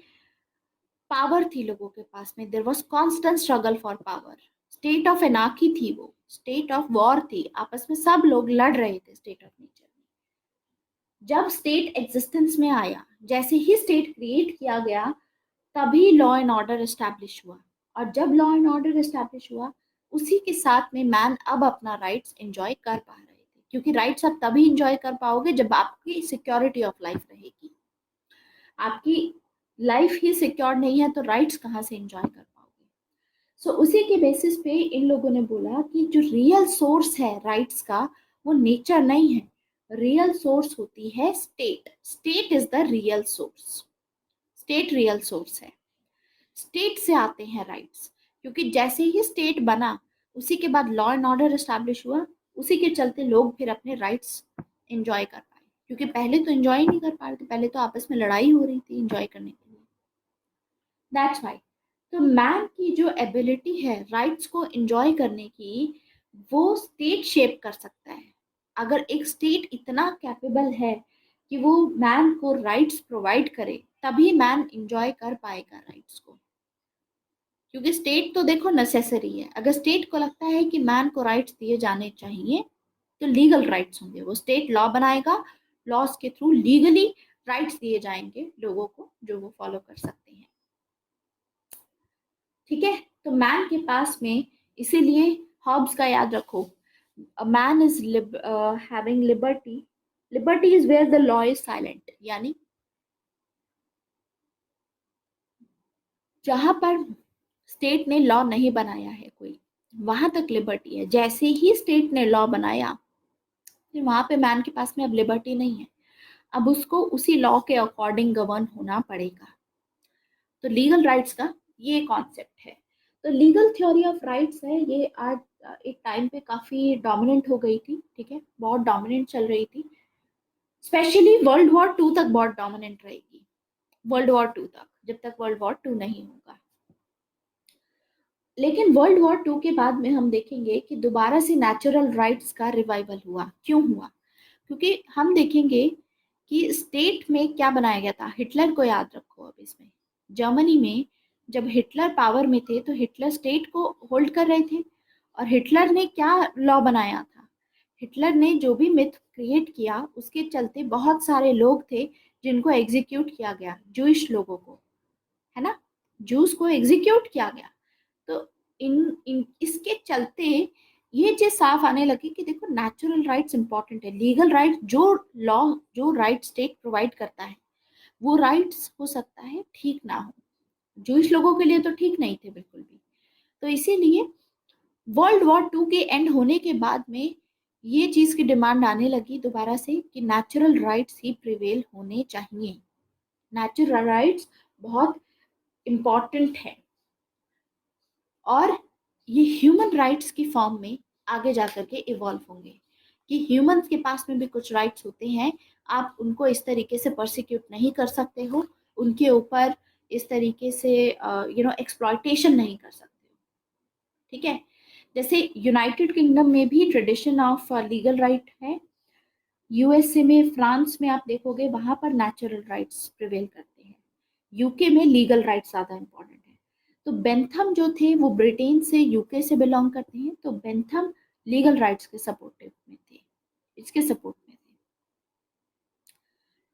पावर थी लोगों के पास में, there was constant struggle for power. State of anarchy थी, वो स्टेट ऑफ वॉर थी, आपस में सब लोग लड़ रहे थे स्टेट ऑफ नेचर में। जब स्टेट एग्जिस्टेंस में आया, जैसे ही स्टेट क्रिएट किया गया, तभी लॉ एंड ऑर्डर एस्टैब्लिश हुआ। और जब लॉ एंड ऑर्डर एस्टैब्लिश हुआ, उसी के साथ में मैन अब अपना राइट्स एंजॉय कर पा रहे थे, क्योंकि राइट्स आप तभी एंजॉय कर पाओगे जब आपकी सिक्योरिटी ऑफ लाइफ रहेगी। आपकी लाइफ ही सिक्योर नहीं है तो राइट्स कहाँ से एंजॉय कर पाओगे। सो उसी के बेसिस पे इन लोगों ने बोला कि जो रियल सोर्स है राइट्स का वो नेचर नहीं है, रियल सोर्स होती है state. State is the real source, state real source है, स्टेट से आते हैं राइट्स। क्योंकि जैसे ही स्टेट बना उसी के बाद लॉ एंड ऑर्डर एस्टैब्लिश हुआ, उसी के चलते लोग फिर अपने राइट्स एंजॉय कर पाए। क्योंकि पहले तो एंजॉय नहीं कर पा रहे थे, पहले तो आपस में लड़ाई हो रही थी एंजॉय करने के लिए। दैट्स वाई तो मैन की जो एबिलिटी है राइट्स को एंजॉय करने की, वो स्टेट शेप कर सकता है। अगर एक स्टेट इतना कैपेबल है कि वो मैन को राइट्स प्रोवाइड करे, तभी मैन एंजॉय कर पाएगा राइट्स को। क्योंकि स्टेट तो देखो नेसेसरी है। अगर स्टेट को लगता है कि मैन को राइट्स दिए जाने चाहिए तो लीगल राइट्स होंगे, वो स्टेट लॉ बनाएगा, लॉस के थ्रू लीगली राइट्स दिए जाएंगे लोगों को जो वो फॉलो कर सकते हैं। ठीक है, तो मैन के पास में, इसीलिए हॉब्स का याद रखो, a man is having liberty, liberty is where the law is silent, यानी जहां पर स्टेट ने लॉ नहीं बनाया है कोई, वहां तक लिबर्टी है। जैसे ही स्टेट ने लॉ बनाया फिर वहां पे मैन के पास में अब लिबर्टी नहीं है, अब उसको उसी लॉ के अकॉर्डिंग गवर्न होना पड़ेगा। तो लीगल राइट्स का ये कॉन्सेप्ट है। तो लीगल थ्योरी ऑफ राइट्स है ये, आज एक टाइम पे काफी डोमिनेंट हो गई थी। ठीक है, बहुत डोमिनेंट चल रही थी, स्पेशली वर्ल्ड वॉर 2 तक बहुत डोमिनेंट रहेगी। वर्ल्ड वॉर 2 तक, जब तक वर्ल्ड वॉर 2 नहीं होगा। लेकिन वर्ल्ड वॉर 2 के बाद में हम देखेंगे कि दोबारा से नेचुरल राइट्स का रिवाइवल हुआ। क्यों हुआ? क्योंकि हम देखेंगे कि स्टेट में क्या बनाया गया था। हिटलर को याद रखो, अब इसमें जर्मनी में जब हिटलर पावर में थे तो हिटलर स्टेट को होल्ड कर रहे थे। और हिटलर ने क्या लॉ बनाया था? हिटलर ने जो भी मिथ क्रिएट किया उसके चलते बहुत सारे लोग थे जिनको एग्जीक्यूट किया गया, जूइश लोगों को, है ना, जूस को एग्जीक्यूट किया गया। तो इन इसके चलते ये चीज साफ आने लगी कि देखो नेचुरल राइट्स इंपॉर्टेंट है। लीगल राइट्स जो लॉ, जो राइट स्टेट प्रोवाइड करता है वो राइट्स हो सकता है ठीक ना हो, जूइश लोगों के लिए तो ठीक नहीं थे बिल्कुल भी। तो इसीलिए वर्ल्ड वॉर 2 के एंड होने के बाद में ये चीज की डिमांड आने लगी दोबारा से कि नेचुरल राइट्स ही प्रिवेल होने चाहिए। नेचुरल राइट्स बहुत इम्पॉर्टेंट है और ये ह्यूमन राइट्स की फॉर्म में आगे जाकर के इवॉल्व होंगे कि ह्यूमंस के पास में भी कुछ राइट्स होते हैं। आप उनको इस तरीके से परसिक्यूट नहीं कर सकते हो, उनके ऊपर इस तरीके से एक्सप्लॉयटेशन नहीं कर सकते हो। ठीक है, जैसे यूनाइटेड किंगडम में भी ट्रेडिशन ऑफ लीगल राइट है। यूएसए में, फ्रांस में आप देखोगे वहां पर नेचुरल राइट्स प्रिवेल करते हैं। यूके में लीगल राइट्स ज़्यादा इंपॉर्टेंट है। तो बेंथम जो थे वो ब्रिटेन से, यूके से बिलोंग करते हैं, तो बेंथम लीगल राइट्स के सपोर्टिव में थे, इसके सपोर्ट में थे।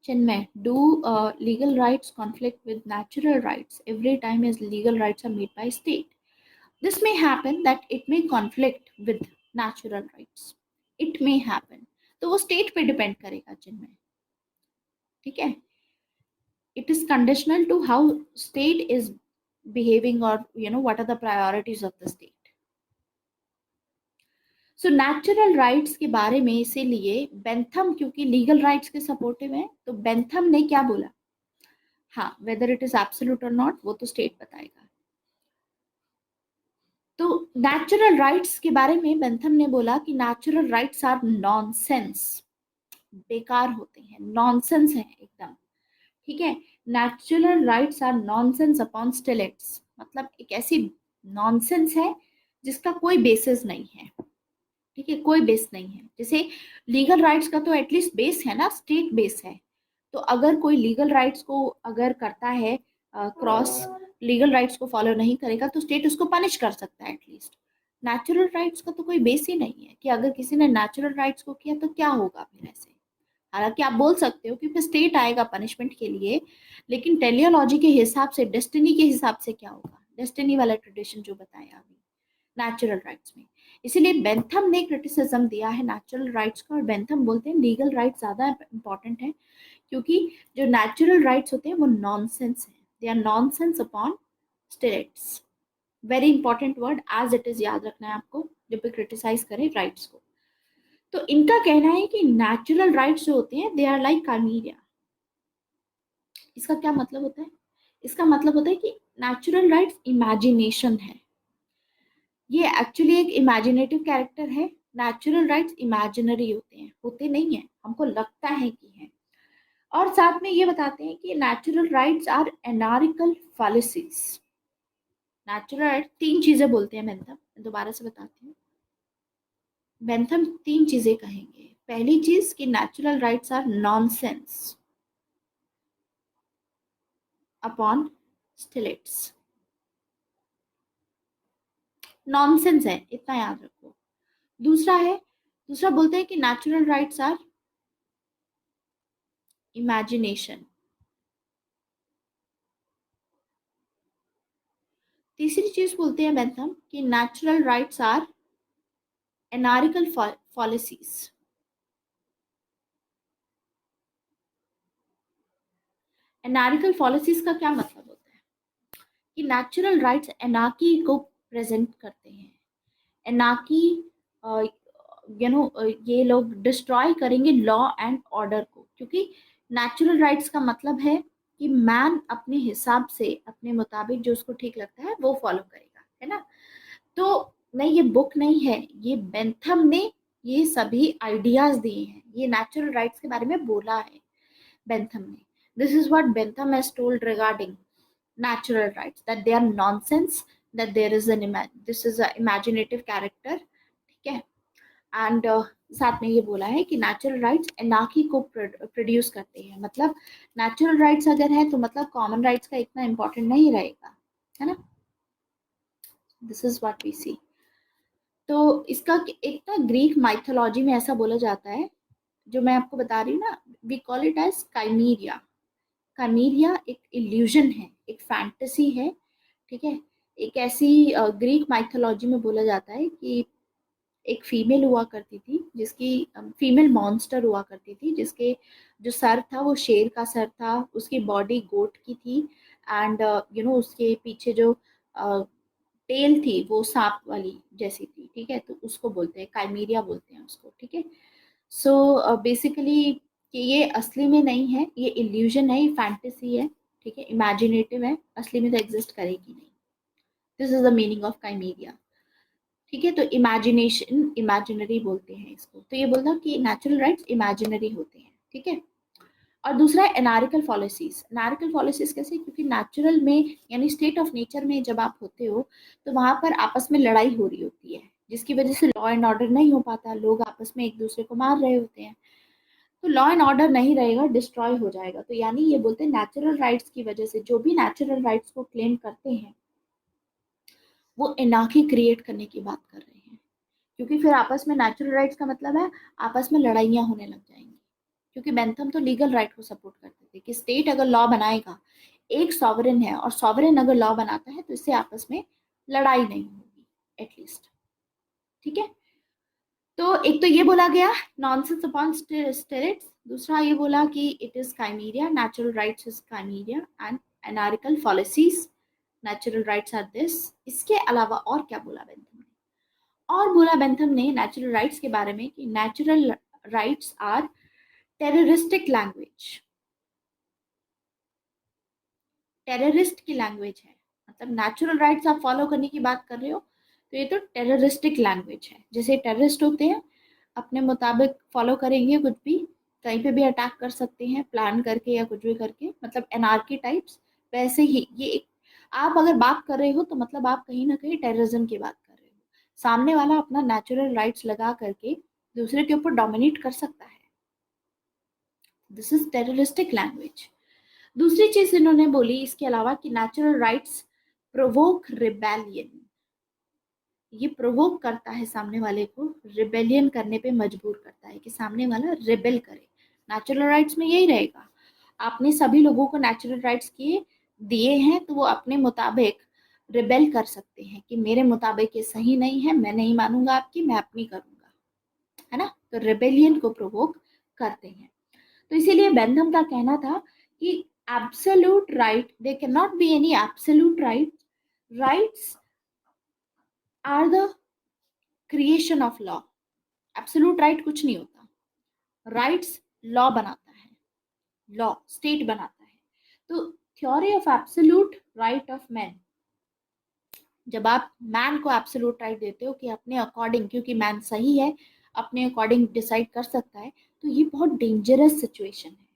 Chinmay, do legal rights conflict with natural rights every time as legal rights are made by state? दिस may happen that it may conflict with natural rights. It may happen. तो वो state पे depend करेगा चिन्मय। ठीक है, it is conditional to how state is behaving, or what are the priorities of the state. So natural rights के बारे में इसीलिए बेंथम, क्योंकि लीगल राइट्स के सपोर्टिव है, तो बेंथम ने क्या बोला, हाँ वेदर इट इज एब्सोल्यूट और नॉट वो तो स्टेट बताएगा। तो नेचुरल राइट्स के बारे में बेंथम ने बोला कि नेचुरल राइट्स आर नॉनसेंस, बेकार होते हैं, नॉनसेंस है एकदम। ठीक है, natural rights are nonsense upon stilts, मतलब एक ऐसी नॉनसेंस है जिसका कोई बेसिस नहीं है। ठीक है, कोई बेस नहीं है। जैसे लीगल राइट्स का तो एटलीस्ट बेस है ना, स्टेट बेस है। तो अगर कोई लीगल राइट्स को अगर करता है क्रॉस, लीगल राइट्स को फॉलो नहीं करेगा तो स्टेट उसको पनिश कर सकता है एटलीस्ट। नेचुरल राइट्स का तो कोई बेस ही नहीं है कि अगर किसी ने नेचुरल राइट्स को किया तो क्या होगा फिर ऐसे। हालांकि आप बोल सकते हो कि फिर स्टेट आएगा पनिशमेंट के लिए, लेकिन टेलियोलॉजी के हिसाब से, डेस्टिनी के हिसाब से क्या होगा, डेस्टिनी वाला ट्रेडिशन जो बताया अभी, नेचुरल राइट्स में। इसीलिए बेंथम ने क्रिटिसिज्म दिया है नेचुरल राइट्स का, और बेंथम बोलते हैं लीगल राइट्स ज़्यादा इंपॉर्टेंट है, क्योंकि जो नेचुरल राइट्स होते हैं वो नॉनसेंस है, they are nonsense upon states. Very important word, as it is याद रखना है आपको जब भी क्रिटिसाइज करें राइट्स को। तो इनका कहना है कि नेचुरल राइट्स जो होते हैं दे आर लाइक कामीरिया। इसका क्या मतलब होता है? इसका मतलब होता है कि नेचुरल राइट्स इमेजिनेशन है, ये एक्चुअली एक इमेजिनेटिव कैरेक्टर है। नेचुरल राइट्स इमेजिनरी होते हैं, होते नहीं है, हमको लगता है कि है। और साथ में ये बताते हैं कि natural rights are anarchical policies. Natural rights तीन चीजें बोलते हैं बेंथम, मैं दोबारा से बताती हूँ। बेंथम तीन चीजें कहेंगे। पहली चीज कि natural rights are nonsense upon stilts. Nonsense है, इतना याद रखो। दूसरा बोलते हैं कि नेचुरल राइट्स आर इमेजिनेशन। तीसरी चीज बोलते हैं बेंथम कि natural rights are anarchical policies. Anarchical policies का क्या मतलब होता है कि नेचुरल राइट्स एनार्की को प्रेजेंट करते हैं। एनार्की, ये लोग डिस्ट्रॉय करेंगे लॉ एंड ऑर्डर को, क्योंकि नेचुरल राइट्स का मतलब है कि मैन अपने हिसाब से, अपने मुताबिक जो उसको ठीक लगता है वो फॉलो करेगा, है ना। तो नहीं, ये बुक नहीं है, ये बेंथम ने ये सभी आइडियाज दिए हैं, ये नेचुरल राइट्स के बारे में बोला है बेंथम ने। This is what Bentham has told regarding natural rights, that they are nonsense, that there is this is a imaginative character, ठीक है। एंड साथ में ये बोला है कि नेचुरल राइट्स एनार्की को प्रोड्यूस करते हैं, मतलब नेचुरल राइट्स अगर है तो मतलब कॉमन राइट्स का इतना इंपॉर्टेंट नहीं रहेगा, है ना। दिस इज व्हाट वी सी। तो इसका एक ना ग्रीक माइथोलॉजी में ऐसा बोला जाता है, जो मैं आपको बता रही हूँ ना, वी कॉल इट एज काइमीरिया। काइमीरिया एक इल्यूजन है, एक फैंटेसी है, ठीक है। एक ऐसी ग्रीक माइथोलॉजी में बोला जाता है कि एक फीमेल हुआ करती थी, जिसकी फीमेल मॉन्स्टर हुआ करती थी, जिसके जो सर था वो शेर का सर था, उसकी बॉडी गोट की थी, एंड उसके पीछे जो टेल थी वो सांप वाली जैसी थी, ठीक है। तो उसको बोलते हैं काइमीरिया, बोलते हैं उसको, ठीक है। सो बेसिकली कि ये असली में नहीं है, ये इल्यूजन है, ये फैंटेसी है, ठीक है, इमेजिनेटिव है, असली में तो एग्जिस्ट करेगी नहीं। This is the meaning of chimera, ठीक है। तो इमेजिनेशन, इमेजिनरी बोलते हैं इसको। तो ये बोलता कि नेचुरल राइट्स इमेजिनरी होते हैं, ठीक है। और दूसरा है एनार्किकल पॉलिसीज। एनार्किकल पॉलिसीज कैसे? क्योंकि नेचुरल में यानी स्टेट ऑफ नेचर में जब आप होते हो तो वहां पर आपस में लड़ाई हो रही होती है, जिसकी वजह से लॉ एंड ऑर्डर नहीं हो पाता, लोग आपस में एक दूसरे को मार रहे होते हैं, तो लॉ एंड ऑर्डर नहीं रहेगा, डिस्ट्रॉय हो जाएगा। तो यानी ये बोलते हैं नेचुरल राइट्स की वजह से जो भी नेचुरल राइट्स को क्लेम करते हैं वो एनार्की क्रिएट करने की बात कर रहे हैं, क्योंकि फिर आपस में नेचुरल राइट्स का मतलब है आपस में लड़ाइयाँ होने लग जाएंगी। क्योंकि बेंथम तो लीगल राइट को सपोर्ट करते थे कि स्टेट अगर लॉ बनाएगा, एक सॉवरेन है और सॉवरेन अगर लॉ बनाता है तो इससे आपस में लड़ाई नहीं होगी एटलीस्ट, ठीक है। तो एक तो ये बोला गया नॉनसेंस अपॉन स्टेरिट्स, दूसरा ये बोला कि it is chimera, natural rights is chimera and anarchical policies, natural rights are this. इसके अलावा और क्या बोला बेंथम ने? और बोला बेंथम ने नेचुरल राइट्स के बारे में कि natural rights are terroristic language. Terrorist की लैंग्वेज है, मतलब नेचुरल राइट्स आप फॉलो करने की बात कर रहे हो तो ये तो टेररिस्टिक लैंग्वेज है। जैसे टेररिस्ट होते हैं अपने मुताबिक फॉलो करेंगे, कुछ भी कहीं पे भी अटैक कर सकते हैं प्लान करके या कुछ भी करके, मतलब एनार्की टाइप्स, वैसे ही ये एक, आप अगर बात कर रहे हो तो मतलब आप कहीं ना कहीं टेररिज्म की बात कर रहे हो। सामने वाला अपना नेचुरल राइट्स लगा करके दूसरे के ऊपर डोमिनेट कर सकता है, दिस इज टेररिस्टिक लैंग्वेज। दूसरी चीज इन्होंने बोली इसके अलावा कि नेचुरल राइट्स प्रोवोक रिबेलियन। ये प्रोवोक करता है सामने वाले को, रिबेलियन करने पे मजबूर करता है कि सामने वाला रिबेल करे। नेचुरल राइट्स में यही रहेगा, आपने सभी लोगों को नेचुरल राइट्स किए दिए हैं तो वो अपने मुताबिक रिबेल कर सकते हैं कि मेरे मुताबिक ये सही नहीं है, मैं नहीं मानूंगा आपकी, मैं अपनी करूंगा, है ना। तो रिबेलियन को प्रोवोक करते हैं। तो इसीलिए बेंथम का कहना था कि absolute right, they can not be any absolute right, rights are the creation of law. Absolute right कुछ नहीं होता, राइट्स लॉ बनाता है, लॉ स्टेट बनाता है। तो theory of absolute right of man, जब आप मैन को एब्सोल्यूट राइट देते हो कि अपने अकॉर्डिंग, क्योंकि मैन सही है, अपने अकॉर्डिंग डिसाइड कर सकता है, तो ये बहुत डेंजरस सिचुएशन है।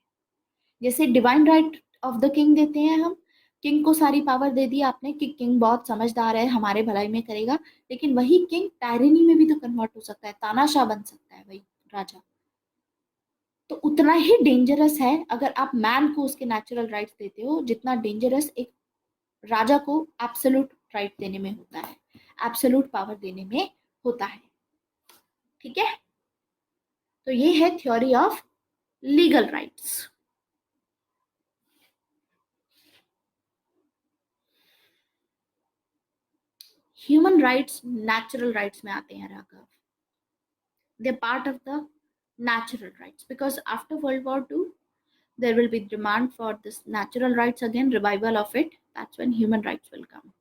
जैसे divine right of the king देते हैं हम, किंग को सारी पावर दे दी आपने कि किंग बहुत समझदार है, हमारे भलाई में करेगा, लेकिन वही किंग टायरनी में भी तो कन्वर्ट हो सकता है, तानाशाह बन सकता है वही राजा। तो उतना ही डेंजरस है अगर आप मैन को उसके नेचुरल राइट्स देते हो, जितना डेंजरस एक राजा को एब्सोल्यूट राइट देने में होता है, एब्सोल्यूट पावर देने में होता है। ठीक है, तो ये है theory of legal rights. Human rights natural rights में आते हैं Raghav, they part of the natural rights, because after World War II there will be demand for this natural rights again, revival of it, that's when human rights will come.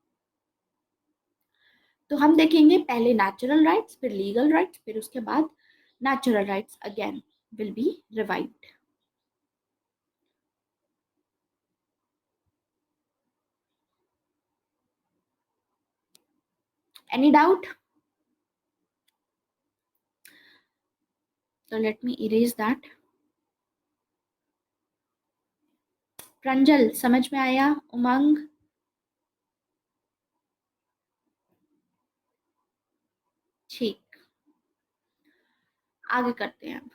तो हम देखेंगे पहले natural rights, फिर legal rights, फिर उसके बाद natural rights again will be revived. Any doubt? So let me erase that. Pranjal समझ में आया? उमंग? ठीक, आगे करते हैं अब।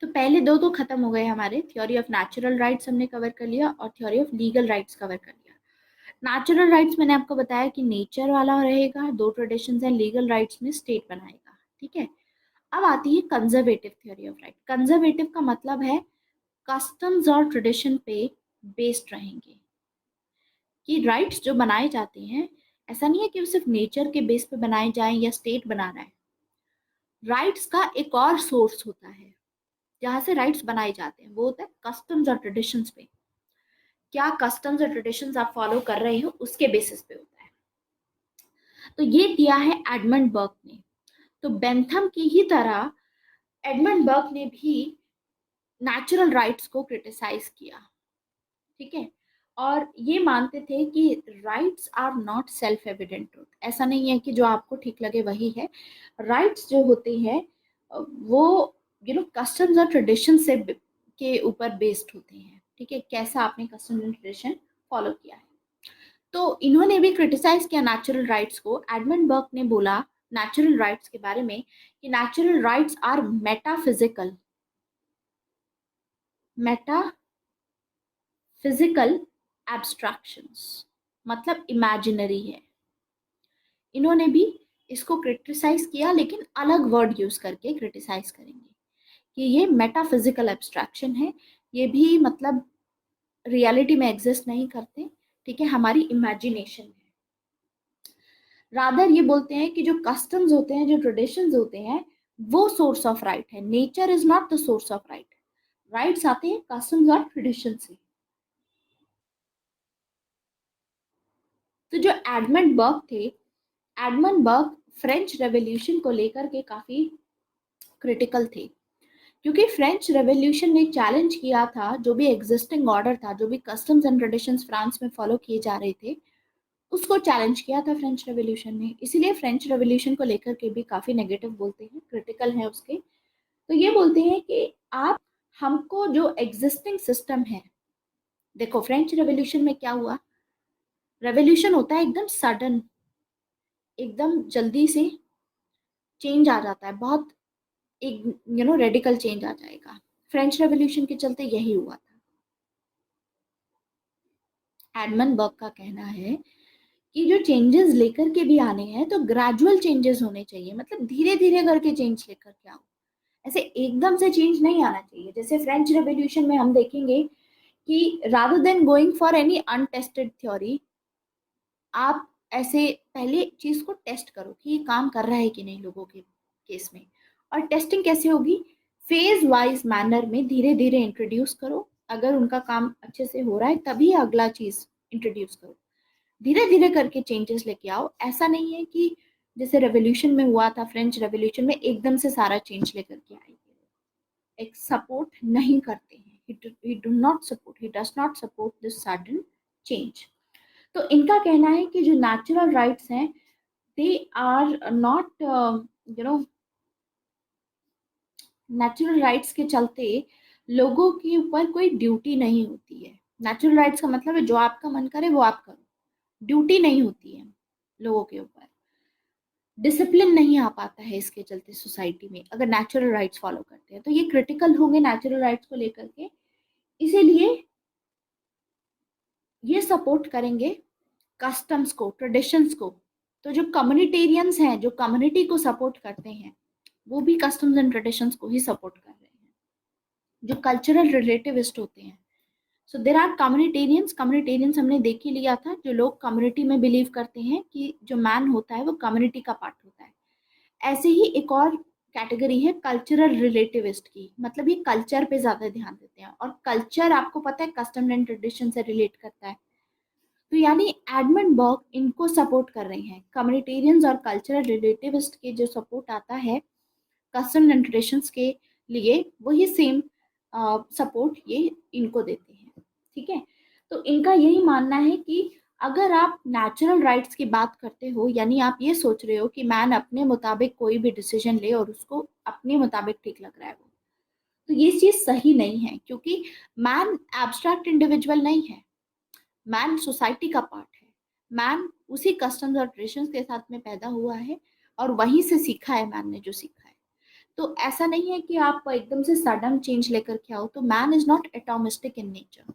तो पहले दो तो खत्म हो गए हमारे, थ्योरी ऑफ नेचुरल राइट्स हमने कवर कर लिया और theory of legal rights cover कर लिया। नेचुरल राइट्स मैंने आपको बताया कि नेचर वाला रहेगा, दो ट्रेडिशंस हैं, लीगल राइट्स में स्टेट बनाएगा। ठीक है, अब आती है conservative theory of right. Conservative का मतलब है कस्टम्स और ट्रेडिशन पे बेस्ड रहेंगे, कि राइट्स जो बनाए जाते हैं, ऐसा नहीं है कि वो सिर्फ नेचर के बेस पे बनाए जाएं या स्टेट बना रहा है। राइट्स का एक और सोर्स होता है जहां से राइट्स बनाए जाते हैं, वो होता है कस्टम्स और ट्रेडिशंस पे। क्या कस्टम्स और ट्रेडिशंस आप फॉलो कर रहे हो उसके बेसिस पे होता है। तो ये दिया है एडमंड बर्क ने। तो बेंथम की ही तरह एडमंड बर्क ने भी नेचुरल राइट्स को क्रिटिसाइज किया। ठीक है, और ये मानते थे कि rights are not self evident truth, ऐसा नहीं है कि जो आपको ठीक लगे वही है। राइट्स जो होते हैं वो कस्टम्स और ट्रेडिशन से के ऊपर बेस्ड होते हैं। ठीक है, कैसा आपने कस्टम एंड ट्रेडिशन फॉलो किया है। तो इन्होंने भी क्रिटिसाइज किया नेचुरल राइट्स को। एडमंड बर्क ने बोला नेचुरल राइट्स के बारे में कि natural rights are metaphysical, metaphysical abstractions, मतलब इमेजिनरी है। इन्होंने भी इसको क्रिटिसाइज किया, लेकिन अलग वर्ड यूज करके क्रिटिसाइज करेंगे कि ये मेटाफिजिकल एब्स्ट्रैक्शन है, ये भी मतलब रियलिटी में एग्जिस्ट नहीं करते। ठीक है, हमारी इमेजिनेशन है। रादर ये बोलते हैं कि जो कस्टम्स होते हैं, जो ट्रेडिशंस होते हैं, वो सोर्स ऑफ राइट है, nature is not the source of right. Rights आते हैं कस्टम्स और ट्रेडिशन से। तो जो एडमंड बर्क थे, एडमंड बर्क फ्रेंच रेवोल्यूशन को लेकर के काफी क्रिटिकल थे, क्योंकि फ्रेंच रेवोल्यूशन ने चैलेंज किया था जो भी एग्जिस्टिंग ऑर्डर था, जो भी कस्टम्स एंड ट्रेडिशंस फ्रांस में फॉलो किए जा रहे थे, उसको चैलेंज किया था फ्रेंच रेवोल्यूशन ने। इसीलिए फ्रेंच रेवोल्यूशन को लेकर के भी काफी नेगेटिव बोलते हैं, क्रिटिकल है उसके। तो ये बोलते हैं कि आप हमको जो एग्जिस्टिंग सिस्टम है, देखो फ्रेंच रेवोल्यूशन में क्या हुआ, रेवोल्यूशन होता है एकदम सडन, एकदम जल्दी से चेंज आ जाता है, बहुत एक रेडिकल चेंज आ जाएगा। फ्रेंच रेवोल्यूशन के चलते यही हुआ था। एडमंड बर्क का कहना है कि जो चेंजेस लेकर के भी आने हैं तो ग्रेजुअल चेंजेस होने चाहिए, मतलब धीरे धीरे करके चेंज लेकर के आओ, ऐसे एकदम से चेंज नहीं आना चाहिए। जैसे फ्रेंच रेवोल्यूशन में हम देखेंगे कि rather than going for any untested theory, आप ऐसे पहले चीज को टेस्ट करो कि ये काम कर रहा है कि नहीं लोगों के केस में। और टेस्टिंग कैसे होगी? फेज वाइज मैनर में धीरे धीरे इंट्रोड्यूस करो। अगर उनका काम अच्छे से हो रहा है तभी अगला चीज इंट्रोड्यूस करो। धीरे धीरे करके चेंजेस लेके आओ। ऐसा नहीं है कि जैसे रेवोल्यूशन में हुआ था, फ्रेंच रेवोल्यूशन में एकदम से सारा चेंज लेकर के आएंगे। एक सपोर्ट नहीं करते हैं, he do not support, he does not support this sudden change। तो इनका कहना है कि जो नेचुरल राइट्स हैं they are not you know, natural rights के चलते लोगों के ऊपर कोई ड्यूटी नहीं होती है। नेचुरल राइट्स का मतलब है जो आपका मन करे वो आप करो, ड्यूटी नहीं होती है लोगों के ऊपर। डिसिप्लिन नहीं आ पाता है इसके चलते सोसाइटी में अगर नेचुरल राइट्स फॉलो करते हैं। तो ये क्रिटिकल होंगे नेचुरल राइट्स को लेकर के, इसीलिए ये सपोर्ट करेंगे कस्टम्स को, ट्रेडिशंस को। तो जो कम्युनिटेरियंस हैं, जो कम्युनिटी को सपोर्ट करते हैं, वो भी कस्टम्स एंड ट्रेडिशंस को ही सपोर्ट कर रहे हैं। जो कल्चरल रिलेटिविस्ट होते हैं, सो देर आर कम्युनिटेरियंस। कम्युनिटेरियंस हमने देख ही लिया था, जो लोग कम्युनिटी में बिलीव करते हैं कि जो मैन होता है वो कम्युनिटी का पार्ट होता है। ऐसे ही एक और कैटेगरी है कल्चरल रिलेटिविस्ट की, मतलब ये कल्चर पे ज्यादा ध्यान देते हैं। और कल्चर आपको पता है कस्टम एंड ट्रेडिशन से रिलेट करता है। तो यानी एडमंड बर्ग इनको सपोर्ट कर रहे हैं। कम्युनिटेरियंस और कल्चरल रिलेटिविस्ट के जो सपोर्ट आता है कस्टम एंड ट्रेडिशंस के लिए, वही सेम सपोर्ट ये इनको देते हैं। ठीक है, तो इनका यही मानना है कि अगर आप नेचुरल राइट्स की बात करते हो, यानी आप ये सोच रहे हो कि मैन अपने मुताबिक कोई भी डिसीजन ले और उसको अपने मुताबिक ठीक लग रहा है वो, तो ये चीज सही नहीं है। क्योंकि मैन एब्स्ट्रैक्ट इंडिविजुअल नहीं है, मैन सोसाइटी का पार्ट है। मैन उसी कस्टम्स और ट्रेडिशंस के साथ में पैदा हुआ है और वहीं से सीखा है मैन ने जो सीखा है। तो ऐसा नहीं है कि आप एकदम से सडन चेंज लेकर के आओ। तो man is not atomistic in nature.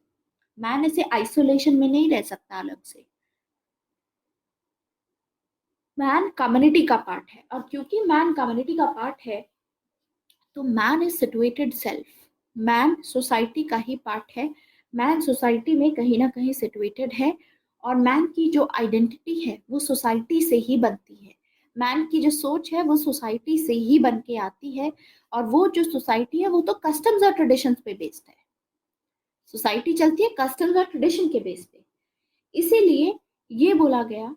Man ऐसे आइसोलेशन में नहीं रह सकता अलग से। मैन कम्युनिटी का पार्ट है, और क्योंकि मैन कम्युनिटी का पार्ट है तो man is situated self. Man society का ही पार्ट है। मैन सोसाइटी में कहीं ना कहीं सिचुएटेड है। और मैन की जो आइडेंटिटी है वो सोसाइटी से ही बनती है। मैन की जो सोच है वो सोसाइटी से ही बन के आती है। और वो जो सोसाइटी है वो तो कस्टम्स और ट्रेडिशंस पे बेस्ड है। सोसाइटी चलती है कस्टम्स और ट्रेडिशन के बेस पे। इसीलिए ये बोला गया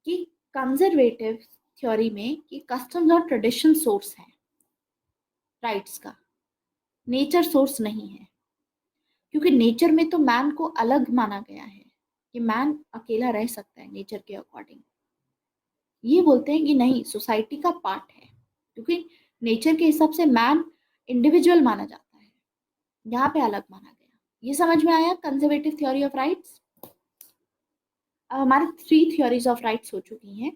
कि कंजर्वेटिव थ्योरी में कि कस्टम्स और ट्रेडिशन सोर्स है राइट्स का, नेचर सोर्स नहीं है। क्योंकि नेचर में तो मैन को अलग माना गया है कि मैन अकेला रह सकता है नेचर के अकॉर्डिंग। ये बोलते हैं कि नहीं, सोसाइटी का पार्ट है। क्योंकि नेचर के हिसाब से मैन इंडिविजुअल माना जाता है, यहाँ पे अलग माना गया। ये समझ में आया कंजर्वेटिव थ्योरी ऑफ राइट्स। अब हमारे 3 थ्योरीज ऑफ राइट्स हो चुकी हैं।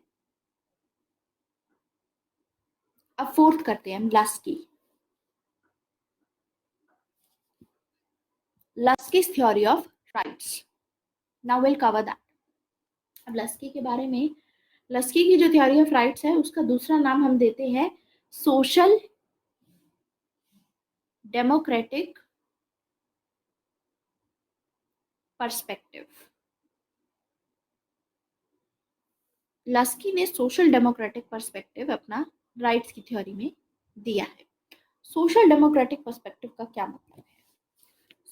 अब 4th करते हैं हम, Laski. Laski's theory of rights. Now will cover that. अब लस्की के बारे में, लस्की की जो थ्योरी ऑफ राइट्स है उसका दूसरा नाम हम देते हैं सोशल डेमोक्रेटिक पर्सपेक्टिव। लस्की ने सोशल डेमोक्रेटिक पर्सपेक्टिव अपना राइट्स की थ्योरी में दिया है। सोशल डेमोक्रेटिक पर्सपेक्टिव का क्या मतलब है?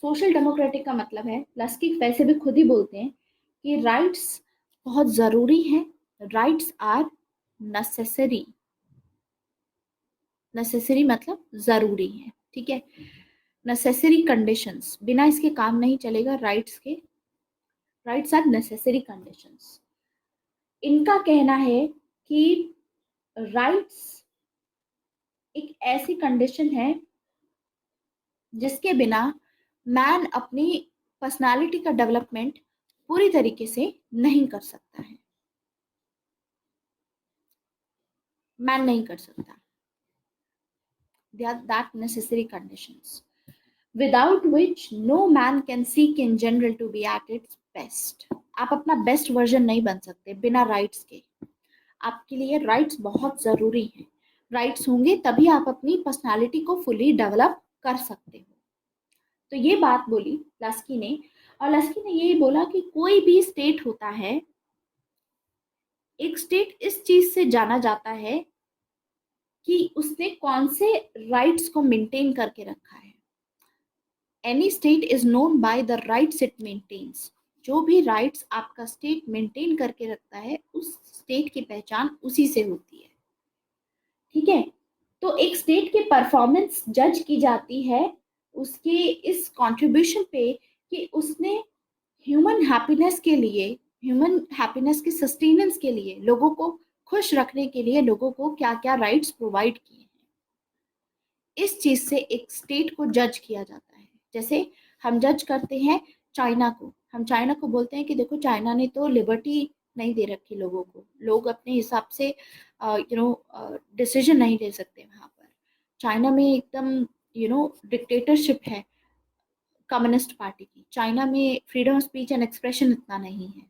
सोशल डेमोक्रेटिक का मतलब है, लस्की वैसे भी खुद ही बोलते हैं कि राइट्स बहुत जरूरी है। Rights are necessary. नेसेसरी मतलब जरूरी है, ठीक है। नेसेसरी कंडीशंस, बिना इसके काम नहीं चलेगा। राइट्स के, राइट्स आर नेसेसरी कंडीशंस। इनका कहना है कि राइट्स एक ऐसी कंडीशन है जिसके बिना मैन अपनी पर्सनालिटी का डेवलपमेंट पूरी तरीके से नहीं कर सकता है। मैन नहीं कर सकता। They are that necessary conditions without which no man can seek in general to be at its best। आप अपना बेस्ट वर्जन नहीं बन सकते बिना राइट्स के। आपके लिए राइट्स बहुत जरूरी हैं। राइट्स होंगे तभी आप अपनी पर्सनालिटी को फुली डेवलप कर सकते हो। तो ये बात बोली लस्की ने, और लस्की ने ये बोला कि कोई भी स्टेट होता है, एक स्टेट इस चीज से जाना जाता है कि उसने कौन से राइट्स को मेंटेन करके रखा है। Any state is known by the rights it maintains. जो भी राइट्स आपका स्टेट मेंटेन करके रखता है, उस स्टेट की पहचान उसी से होती है। ठीक है, तो एक स्टेट की परफॉर्मेंस जज की जाती है उसके इस कंट्रीब्यूशन पे कि उसने ह्यूमन हैप्पीनेस के लिए, ह्यूमन हैप्पीनेस के सस्टेनेंस के लिए, लोगों को खुश रखने के लिए लोगों को क्या क्या राइट्स प्रोवाइड किए हैं। इस चीज से एक स्टेट को जज किया जाता है। जैसे हम जज करते हैं चाइना को, हम चाइना को बोलते हैं कि देखो चाइना ने तो लिबर्टी नहीं दे रखी लोगों को, लोग अपने हिसाब से डिसीजन नहीं ले सकते वहां पर। चाइना में एकदम डिक्टेटरशिप है कम्युनिस्ट पार्टी की। चाइना में freedom of speech and expression इतना नहीं है।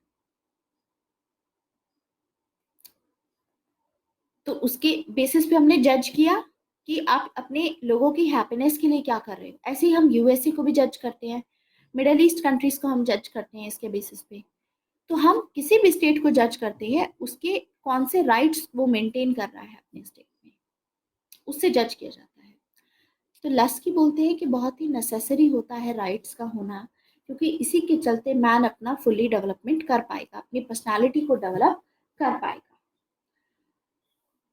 तो उसके बेसिस पे हमने जज किया कि आप अपने लोगों की हैप्पीनेस के लिए क्या कर रहे हो। ऐसे ही हम यूएसए को भी जज करते हैं, मिडल ईस्ट कंट्रीज को हम जज करते हैं इसके बेसिस पे। तो हम किसी भी स्टेट को जज करते हैं उसके कौन से राइट्स वो मेंटेन कर रहा है अपने स्टेट में, उससे जज किया जाता है। तो लस्की बोलते हैं कि बहुत ही नेसेसरी होता है राइट्स का होना, क्योंकि इसी के चलते मैन अपना फुली डेवलपमेंट कर पाएगा, अपनी पर्सनालिटी को डेवलप कर पाएगा।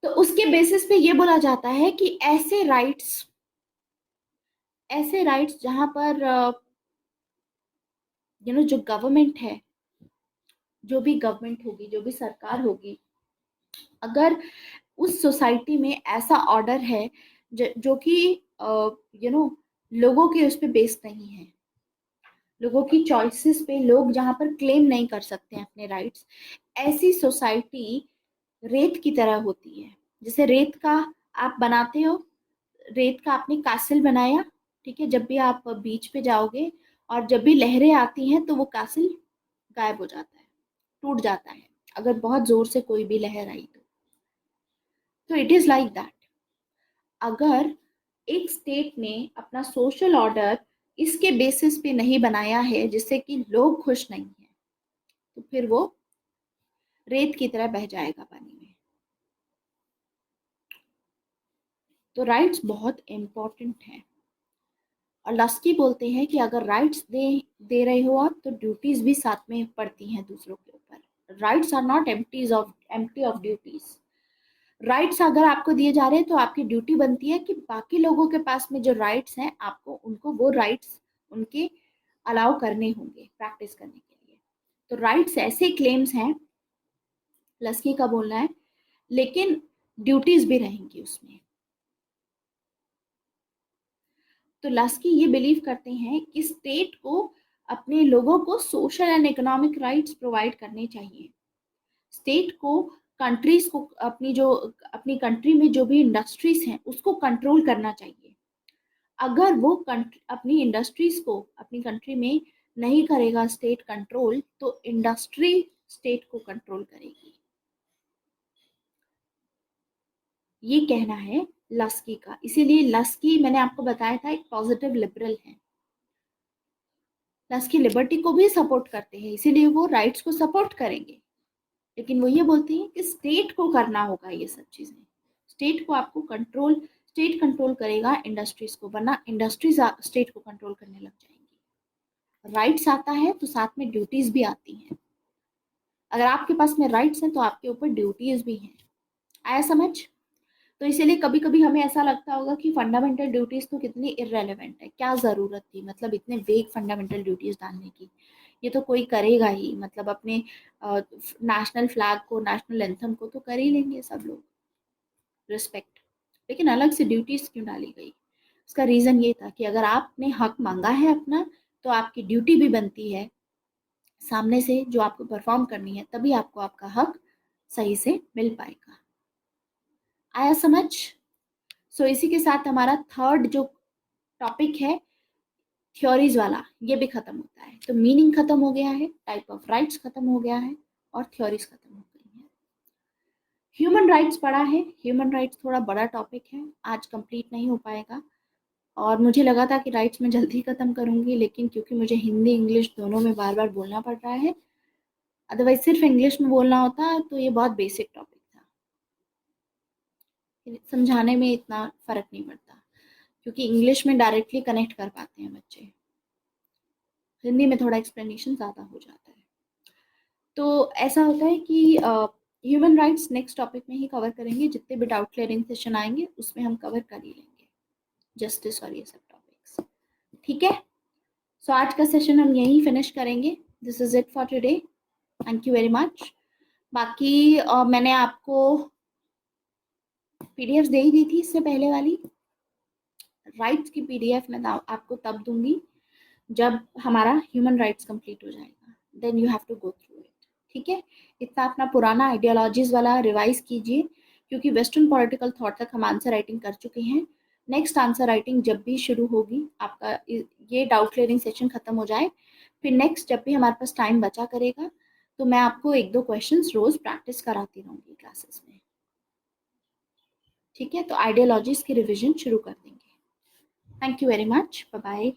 तो उसके बेसिस पे ये बोला जाता है कि ऐसे राइट्स जहां पर जो गवर्नमेंट है, जो भी गवर्नमेंट होगी, जो भी सरकार होगी, अगर उस सोसाइटी में ऐसा ऑर्डर है जो कि लोगों के उस पे बेस्ड नहीं है, लोगों की चॉइसेस पे लोग जहां पर क्लेम नहीं कर सकते हैं अपने राइट्स, ऐसी सोसाइटी रेत की तरह होती है। जैसे रेत का आप बनाते हो, रेत का आपने कासल बनाया, ठीक है, जब भी आप बीच पे जाओगे और जब भी लहरें आती हैं तो वो कासल गायब हो जाता है, टूट जाता है, अगर बहुत जोर से कोई भी लहर आई तो इट इज लाइक दैट। अगर एक स्टेट ने अपना सोशल ऑर्डर इसके बेसिस पे नहीं बनाया है जिससे कि लोग खुश नहीं हैं, तो फिर वो रेत की तरह बह जाएगा पानी में। तो राइट्स बहुत इंपॉर्टेंट है। और लस्की बोलते हैं कि अगर राइट्स दे दे रहे हो आप, तो ड्यूटीज भी साथ में पड़ती हैं दूसरों के ऊपर। Rights are not empty of duties. Rights अगर आपको दिए जा रहे हैं तो आपकी ड्यूटी बनती है कि बाकी लोगों के पास में जो राइट्स हैं, आपको उनको वो राइट्स उनके अलाउ करने होंगे प्रैक्टिस करने के लिए। तो राइट्स ऐसे क्लेम्स हैं, लस्की का बोलना है, लेकिन ड्यूटीज भी रहेंगी उसमें। तो लस्की ये बिलीव करते हैं कि स्टेट को अपने लोगों को social and economic rights provide करने चाहिए। स्टेट को कंट्रीज को अपनी कंट्री में जो भी इंडस्ट्रीज हैं उसको कंट्रोल करना चाहिए। अगर वो अपनी इंडस्ट्रीज को अपनी कंट्री में नहीं करेगा स्टेट कंट्रोल, तो इंडस्ट्री स्टेट को कंट्रोल करेगी। ये कहना है लस्की का। इसीलिए लस्की, मैंने आपको बताया था, एक पॉजिटिव लिबरल है। लस्की लिबर्टी को भी सपोर्ट करते हैं, इसीलिए वो राइट्स को सपोर्ट करेंगे, लेकिन वो ये बोलते हैं कि स्टेट को करना होगा ये सब चीजें। स्टेट को आपको कंट्रोल, स्टेट कंट्रोल करेगा इंडस्ट्रीज को, वरना इंडस्ट्रीज स्टेट को कंट्रोल करने लग जाएंगी। राइट्स आता है तो साथ में ड्यूटीज भी आती हैं। अगर आपके पास में राइट्स हैं तो आपके ऊपर ड्यूटीज भी हैं। आया समझ? तो इसीलिए कभी कभी हमें ऐसा लगता होगा कि फंडामेंटल ड्यूटीज तो कितनी इररेलेवेंट है, क्या जरूरत थी मतलब इतने वेग फंडामेंटल ड्यूटीज डालने की, ये तो कोई करेगा ही, मतलब अपने नेशनल फ्लैग को, नेशनल एंथम को तो कर ही लेंगे सब लोग, रिस्पेक्ट, लेकिन अलग से ड्यूटीज क्यों डाली गई? उसका रीजन ये था कि अगर आपने हक मांगा है अपना, तो आपकी ड्यूटी भी बनती है सामने से जो आपको परफॉर्म करनी है, तभी आपको आपका हक सही से मिल पाएगा। आया समझ? सो इसी के साथ हमारा थर्ड जो टॉपिक है थ्योरीज वाला, ये भी खत्म होता है। तो मीनिंग खत्म हो गया है, टाइप ऑफ राइट्स खत्म हो गया है, और थ्योरीज खत्म हो गई है। ह्यूमन राइट्स पढ़ा है, ह्यूमन राइट्स थोड़ा बड़ा टॉपिक है, आज कंप्लीट नहीं हो पाएगा। और मुझे लगा था कि राइट्स में जल्दी ख़त्म करूँगी, लेकिन क्योंकि मुझे हिंदी इंग्लिश दोनों में बार बार बोलना पड़ रहा है, अदरवाइज सिर्फ इंग्लिश में बोलना होता तो ये बहुत बेसिक टॉपिक था, समझाने में इतना फ़र्क नहीं पड़ता, क्योंकि इंग्लिश में डायरेक्टली कनेक्ट कर पाते हैं बच्चे, हिंदी में थोड़ा एक्सप्लेनेशन ज़्यादा हो जाता है। तो ऐसा होता है कि ह्यूमन राइट्स नेक्स्ट टॉपिक में ही कवर करेंगे, जितने भी डाउट क्लियरिंग सेशन आएंगे उसमें हम कवर कर ही लेंगे जस्टिस और ये सब टॉपिक्स, ठीक है। सो आज का सेशन हम यहीं फिनिश करेंगे। This is it for today, thank you very much. बाकी मैंने आपको पीडीएफ दे ही दी थी इससे पहले वाली, राइट्स की पीडीएफ मैं आपको तब दूंगी जब हमारा ह्यूमन राइट्स कंप्लीट हो जाएगा, then you have to go through it, ठीक है। इतना अपना पुराना आइडियोलॉजीज वाला रिवाइज कीजिए, क्योंकि वेस्टर्न पॉलिटिकल थॉट तक हम आंसर राइटिंग कर चुके हैं। नेक्स्ट आंसर राइटिंग जब भी शुरू होगी, आपका ये डाउट क्लियरिंग सेशन खत्म हो जाए, फिर नेक्स्ट जब भी हमारे पास टाइम बचा करेगा, तो मैं आपको 1-2 क्वेश्चंस रोज प्रैक्टिस कराती रहूंगी क्लासेस में, ठीक है। तो आइडियोलॉजीज की रिविजन शुरू कर देंगे। Thank you very much, bye bye.